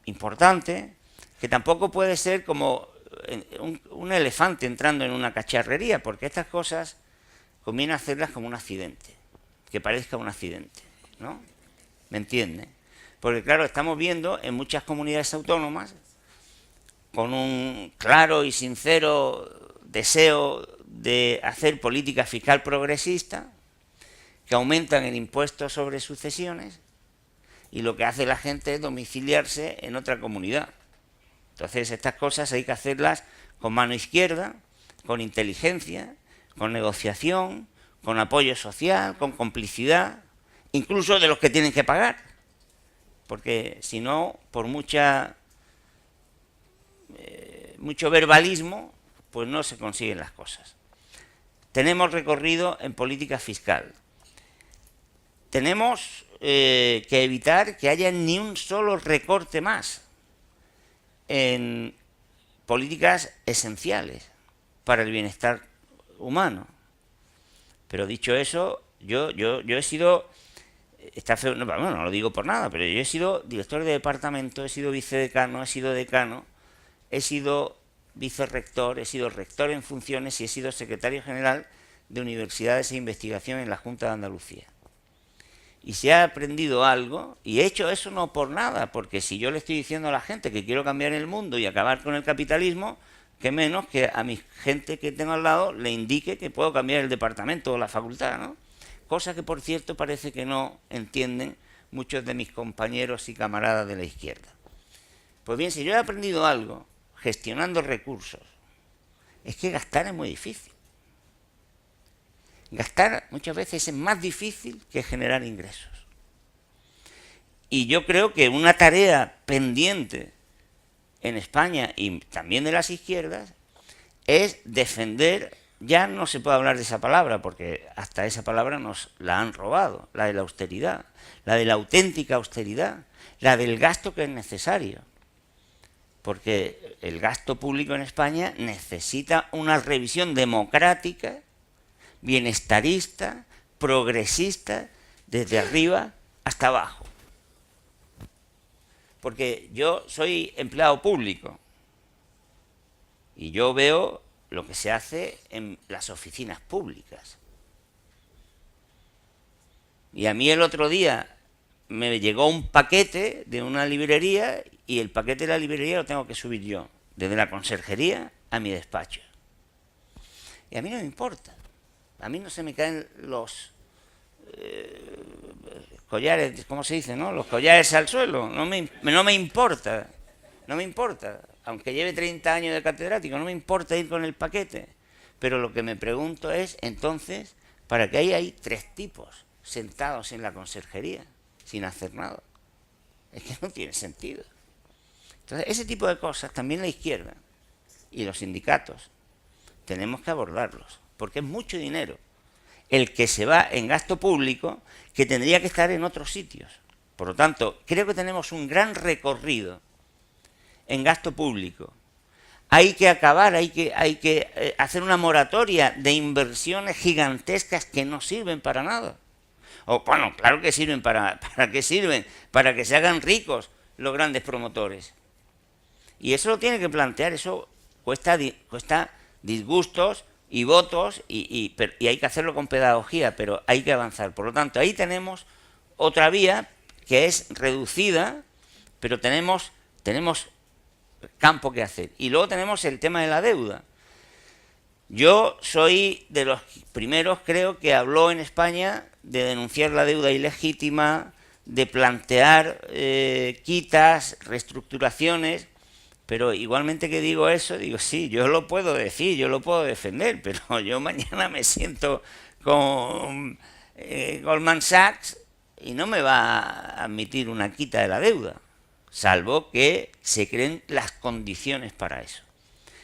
importante, que tampoco puede ser como un elefante entrando en una cacharrería, porque estas cosas conviene hacerlas como un accidente, que parezca un accidente, ¿no? ¿Me entiende? Porque claro, estamos viendo en muchas comunidades autónomas, con un claro y sincero deseo de hacer política fiscal progresista, que aumentan el impuesto sobre sucesiones, y lo que hace la gente es domiciliarse en otra comunidad. Entonces estas cosas hay que hacerlas con mano izquierda, con inteligencia, con negociación, con apoyo social, con complicidad, incluso de los que tienen que pagar. Porque si no, por mucho verbalismo, pues no se consiguen las cosas. Tenemos recorrido en política fiscal. Tenemos que evitar que haya ni un solo recorte más en políticas esenciales para el bienestar humano. Pero dicho eso, yo he sido, está feo, no, bueno, no lo digo por nada, pero yo he sido director de departamento, he sido vicedecano, he sido decano, he sido vicerrector, he sido rector en funciones y he sido secretario general de Universidades e Investigación en la Junta de Andalucía. Y se ha aprendido algo, y he hecho eso no por nada, porque si yo le estoy diciendo a la gente que quiero cambiar el mundo y acabar con el capitalismo, qué menos que a mi gente que tengo al lado le indique que puedo cambiar el departamento o la facultad, ¿no? Cosa que, por cierto, parece que no entienden muchos de mis compañeros y camaradas de la izquierda. Pues bien, si yo he aprendido algo gestionando recursos, es que gastar es muy difícil. Gastar muchas veces es más difícil que generar ingresos. Y yo creo que una tarea pendiente en España y también de las izquierdas es defender, ya no se puede hablar de esa palabra porque hasta esa palabra nos la han robado, la de la austeridad, la de la auténtica austeridad, la del gasto que es necesario. Porque el gasto público en España necesita una revisión democrática, bienestarista, progresista, desde arriba hasta abajo. Porque yo soy empleado público y yo veo lo que se hace en las oficinas públicas. Y a mí el otro día me llegó un paquete de una librería y el paquete de la librería lo tengo que subir yo, desde la conserjería a mi despacho. Y a mí no me importa. A mí no se me caen los collares, ¿cómo se dice, no? Los collares al suelo. No me importa. No me importa. Aunque lleve 30 años de catedrático, no me importa ir con el paquete. Pero lo que me pregunto es, entonces, ¿para qué hay 3 tipos sentados en la conserjería sin hacer nada? Es que no tiene sentido. Entonces, ese tipo de cosas también la izquierda y los sindicatos tenemos que abordarlos, porque es mucho dinero el que se va en gasto público que tendría que estar en otros sitios. Por lo tanto, creo que tenemos un gran recorrido en gasto público. Hay que acabar, hay que hacer una moratoria de inversiones gigantescas que no sirven para nada. O bueno, claro que sirven, ¿para qué sirven? Para que se hagan ricos los grandes promotores. Y eso lo tiene que plantear, eso cuesta disgustos y votos y hay que hacerlo con pedagogía, pero hay que avanzar. Por lo tanto, ahí tenemos otra vía que es reducida, pero tenemos campo que hacer. Y luego tenemos el tema de la deuda. Yo soy de los primeros, creo, que habló en España de denunciar la deuda ilegítima, de plantear quitas, reestructuraciones. Pero igualmente que digo eso, digo, sí, yo lo puedo decir, yo lo puedo defender, pero yo mañana me siento con Goldman Sachs y no me va a admitir una quita de la deuda, salvo que se creen las condiciones para eso.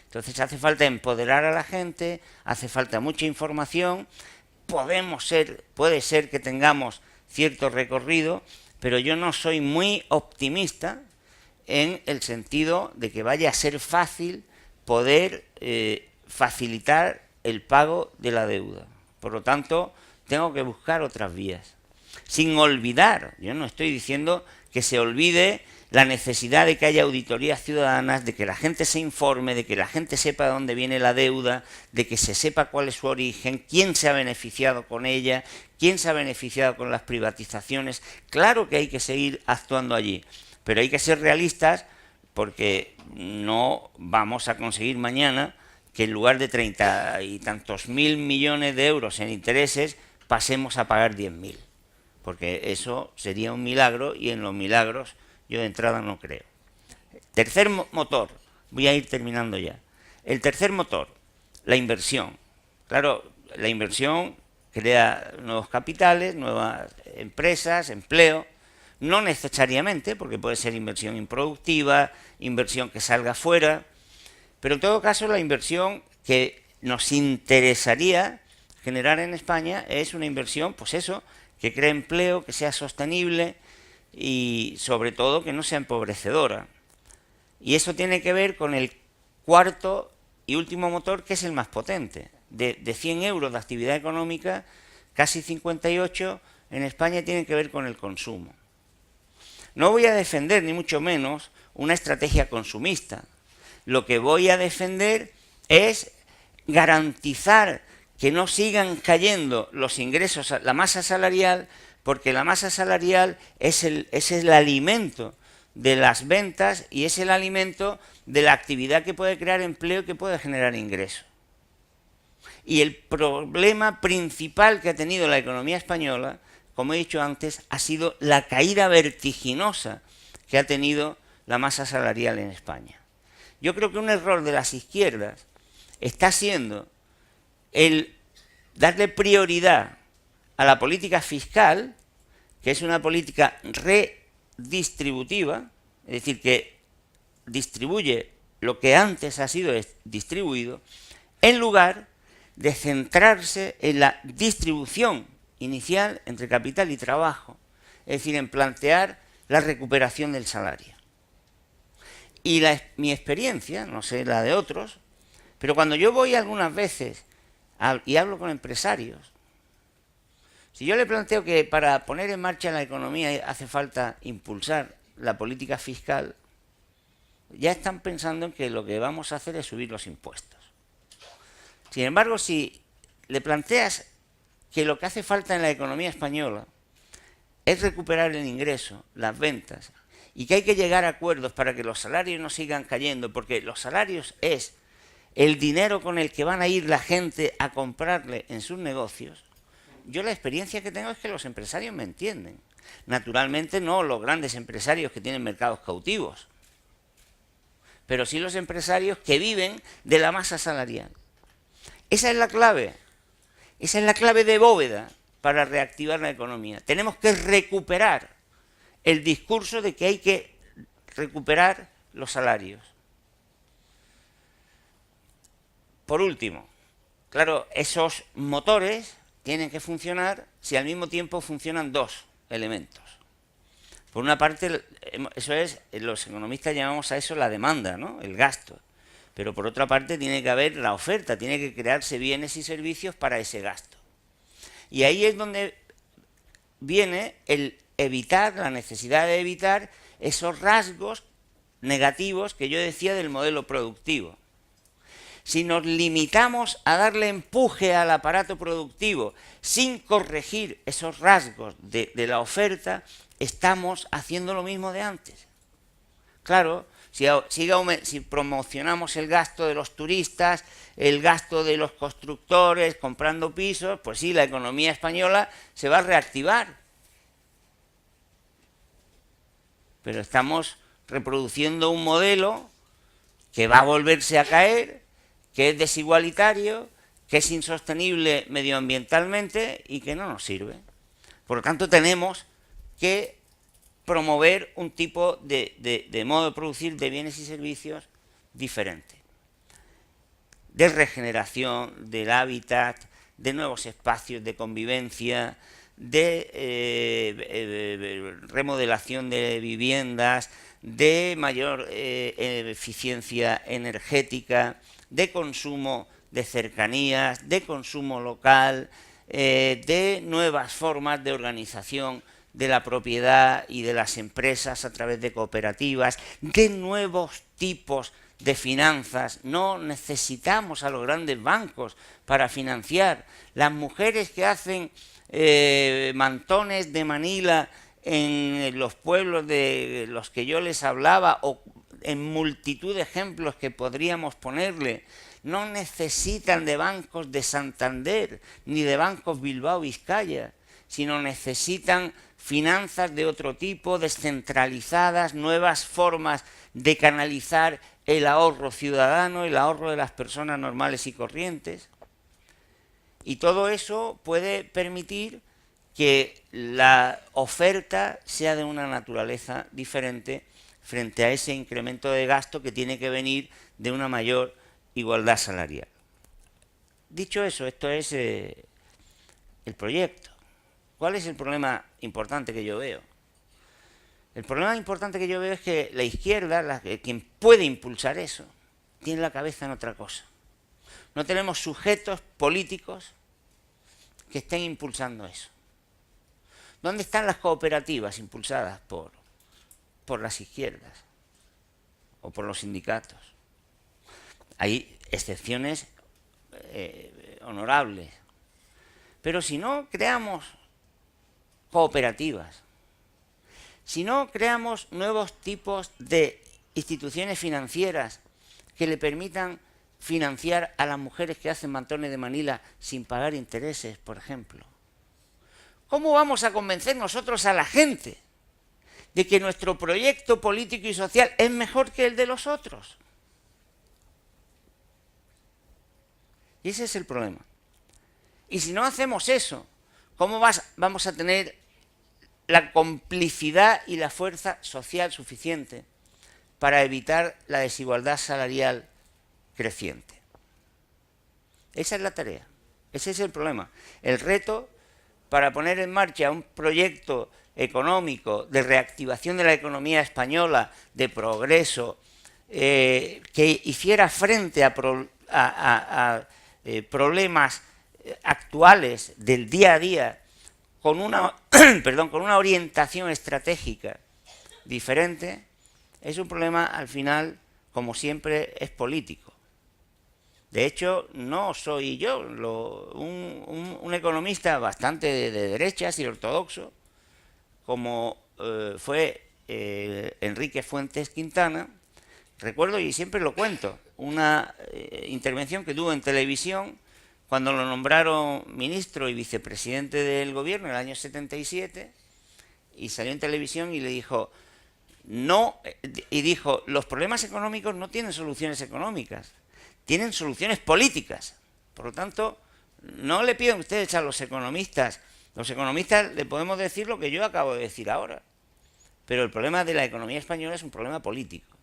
Entonces hace falta empoderar a la gente, hace falta mucha información, puede ser que tengamos cierto recorrido, pero yo no soy muy optimista en el sentido de que vaya a ser fácil poder facilitar el pago de la deuda. Por lo tanto, tengo que buscar otras vías. Sin olvidar, yo no estoy diciendo que se olvide la necesidad de que haya auditorías ciudadanas, de que la gente se informe, de que la gente sepa de dónde viene la deuda, de que se sepa cuál es su origen, quién se ha beneficiado con ella, quién se ha beneficiado con las privatizaciones. Claro que hay que seguir actuando allí, pero hay que ser realistas porque no vamos a conseguir mañana que en lugar de 30 y tantos mil millones de euros en intereses pasemos a pagar 10.000, porque eso sería un milagro y en los milagros yo de entrada no creo. Tercer motor, voy a ir terminando ya. El tercer motor, la inversión. Claro, la inversión crea nuevos capitales, nuevas empresas, empleo. No necesariamente, porque puede ser inversión improductiva, inversión que salga fuera, pero en todo caso la inversión que nos interesaría generar en España es una inversión, pues eso, que cree empleo, que sea sostenible y sobre todo que no sea empobrecedora. Y eso tiene que ver con el cuarto y último motor, que es el más potente. De 100 euros de actividad económica, casi 58 en España tienen que ver con el consumo. No voy a defender, ni mucho menos, una estrategia consumista. Lo que voy a defender es garantizar que no sigan cayendo los ingresos, la masa salarial, porque la masa salarial es el alimento de las ventas y es el alimento de la actividad que puede crear empleo y que puede generar ingresos. Y el problema principal que ha tenido la economía española, como he dicho antes, ha sido la caída vertiginosa que ha tenido la masa salarial en España. Yo creo que un error de las izquierdas está siendo el darle prioridad a la política fiscal, que es una política redistributiva, es decir, que distribuye lo que antes ha sido distribuido, en lugar de centrarse en la distribución inicial entre capital y trabajo, es decir, en plantear la recuperación del salario. Y mi experiencia, no sé la de otros, pero cuando yo voy algunas veces y hablo con empresarios, si yo le planteo que para poner en marcha la economía hace falta impulsar la política fiscal, ya están pensando en que lo que vamos a hacer es subir los impuestos. Sin embargo, si le planteas que lo que hace falta en la economía española es recuperar el ingreso, las ventas, y que hay que llegar a acuerdos para que los salarios no sigan cayendo, porque los salarios es el dinero con el que van a ir la gente a comprarle en sus negocios, yo la experiencia que tengo es que los empresarios me entienden. Naturalmente no los grandes empresarios que tienen mercados cautivos, pero sí los empresarios que viven de la masa salarial. Esa es la clave de bóveda para reactivar la economía. Tenemos que recuperar el discurso de que hay que recuperar los salarios. Por último, claro, esos motores tienen que funcionar si al mismo tiempo funcionan dos elementos. Por una parte, eso es, los economistas llamamos a eso la demanda, ¿no? El gasto. Pero por otra parte tiene que haber la oferta, tiene que crearse bienes y servicios para ese gasto. Y ahí es donde viene el evitar, la necesidad de evitar esos rasgos negativos que yo decía del modelo productivo. Si nos limitamos a darle empuje al aparato productivo sin corregir esos rasgos de la oferta, estamos haciendo lo mismo de antes. Claro, si promocionamos el gasto de los turistas, el gasto de los constructores comprando pisos, pues sí, la economía española se va a reactivar. Pero estamos reproduciendo un modelo que va a volverse a caer, que es desigualitario, que es insostenible medioambientalmente y que no nos sirve. Por lo tanto, tenemos que promover un tipo de modo de producir de bienes y servicios diferente. De regeneración del hábitat, de nuevos espacios de convivencia, de remodelación de viviendas, de mayor eficiencia energética, de consumo de cercanías, de consumo local, de nuevas formas de organización de la propiedad y de las empresas a través de cooperativas, de nuevos tipos de finanzas. No necesitamos a los grandes bancos para financiar. Las mujeres que hacen mantones de Manila en los pueblos de los que yo les hablaba, o en multitud de ejemplos que podríamos ponerle, no necesitan de bancos de Santander ni de bancos Bilbao Vizcaya, sino necesitan finanzas de otro tipo, descentralizadas, nuevas formas de canalizar el ahorro ciudadano, el ahorro de las personas normales y corrientes. Y todo eso puede permitir que la oferta sea de una naturaleza diferente frente a ese incremento de gasto que tiene que venir de una mayor igualdad salarial. Dicho eso, esto es el proyecto. ¿Cuál es el problema importante que yo veo? El problema importante que yo veo es que la izquierda, quien puede impulsar eso, tiene la cabeza en otra cosa. No tenemos sujetos políticos que estén impulsando eso. ¿Dónde están las cooperativas impulsadas por las izquierdas o por los sindicatos? Hay excepciones honorables. Pero si no creamos cooperativas, si no creamos nuevos tipos de instituciones financieras que le permitan financiar a las mujeres que hacen mantones de Manila sin pagar intereses, por ejemplo, ¿cómo vamos a convencer nosotros a la gente de que nuestro proyecto político y social es mejor que el de los otros? Y ese es el problema. Y si no hacemos eso, ¿cómo vamos a tener la complicidad y la fuerza social suficiente para evitar la desigualdad salarial creciente? Esa es la tarea, ese es el problema. El reto para poner en marcha un proyecto económico de reactivación de la economía española, de progreso, que hiciera frente a problemas actuales del día a día con una, con una orientación estratégica diferente, es un problema al final, como siempre, es político. De hecho, no soy yo, un economista bastante de derechas y ortodoxo, como fue Enrique Fuentes Quintana. Recuerdo, y siempre lo cuento, una intervención que tuvo en televisión cuando lo nombraron ministro y vicepresidente del gobierno en el año 77, y salió en televisión y le dijo, los problemas económicos no tienen soluciones económicas, tienen soluciones políticas. Por lo tanto, no le pidan ustedes a los economistas le podemos decir lo que yo acabo de decir ahora, pero el problema de la economía española es un problema político,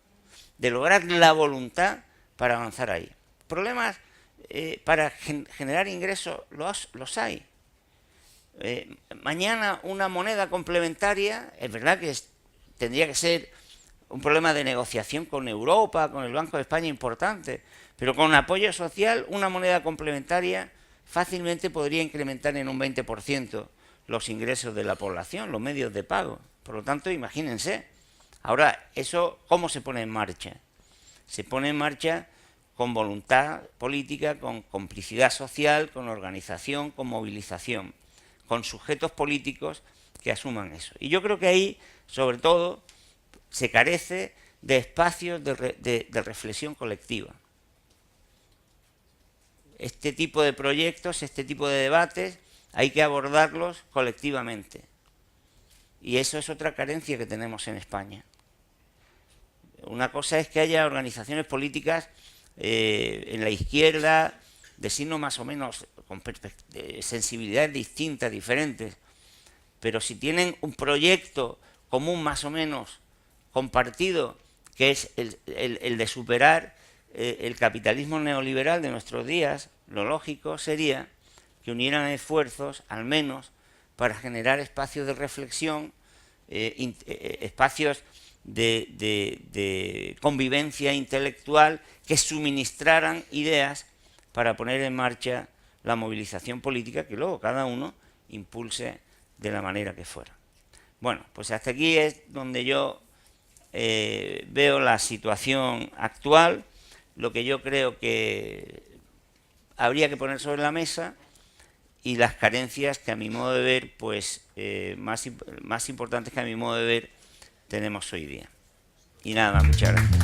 de lograr la voluntad para avanzar ahí. Problemas para generar ingresos los hay. Mañana una moneda complementaria, es verdad que tendría que ser un problema de negociación con Europa, con el Banco de España importante, pero con apoyo social una moneda complementaria fácilmente podría incrementar en un 20% los ingresos de la población, los medios de pago. Por lo tanto, imagínense. Ahora, ¿eso cómo se pone en marcha? Se pone en marcha con voluntad política, con complicidad social, con organización, con movilización, con sujetos políticos que asuman eso. Y yo creo que ahí, sobre todo, se carece de espacios de reflexión colectiva. Este tipo de proyectos, este tipo de debates, hay que abordarlos colectivamente. Y eso es otra carencia que tenemos en España. Una cosa es que haya organizaciones políticas en la izquierda, de signo más o menos, con sensibilidades distintas, diferentes, pero si tienen un proyecto común más o menos compartido, que es el de superar el capitalismo neoliberal de nuestros días, lo lógico sería que unieran esfuerzos, al menos, para generar espacios de reflexión, espacios de convivencia intelectual que suministraran ideas para poner en marcha la movilización política que luego cada uno impulse de la manera que fuera. Bueno, pues hasta aquí es donde yo veo la situación actual, lo que yo creo que habría que poner sobre la mesa y las carencias que a mi modo de ver, pues más importantes que a mi modo de ver tenemos hoy día. Y nada más, muchas gracias.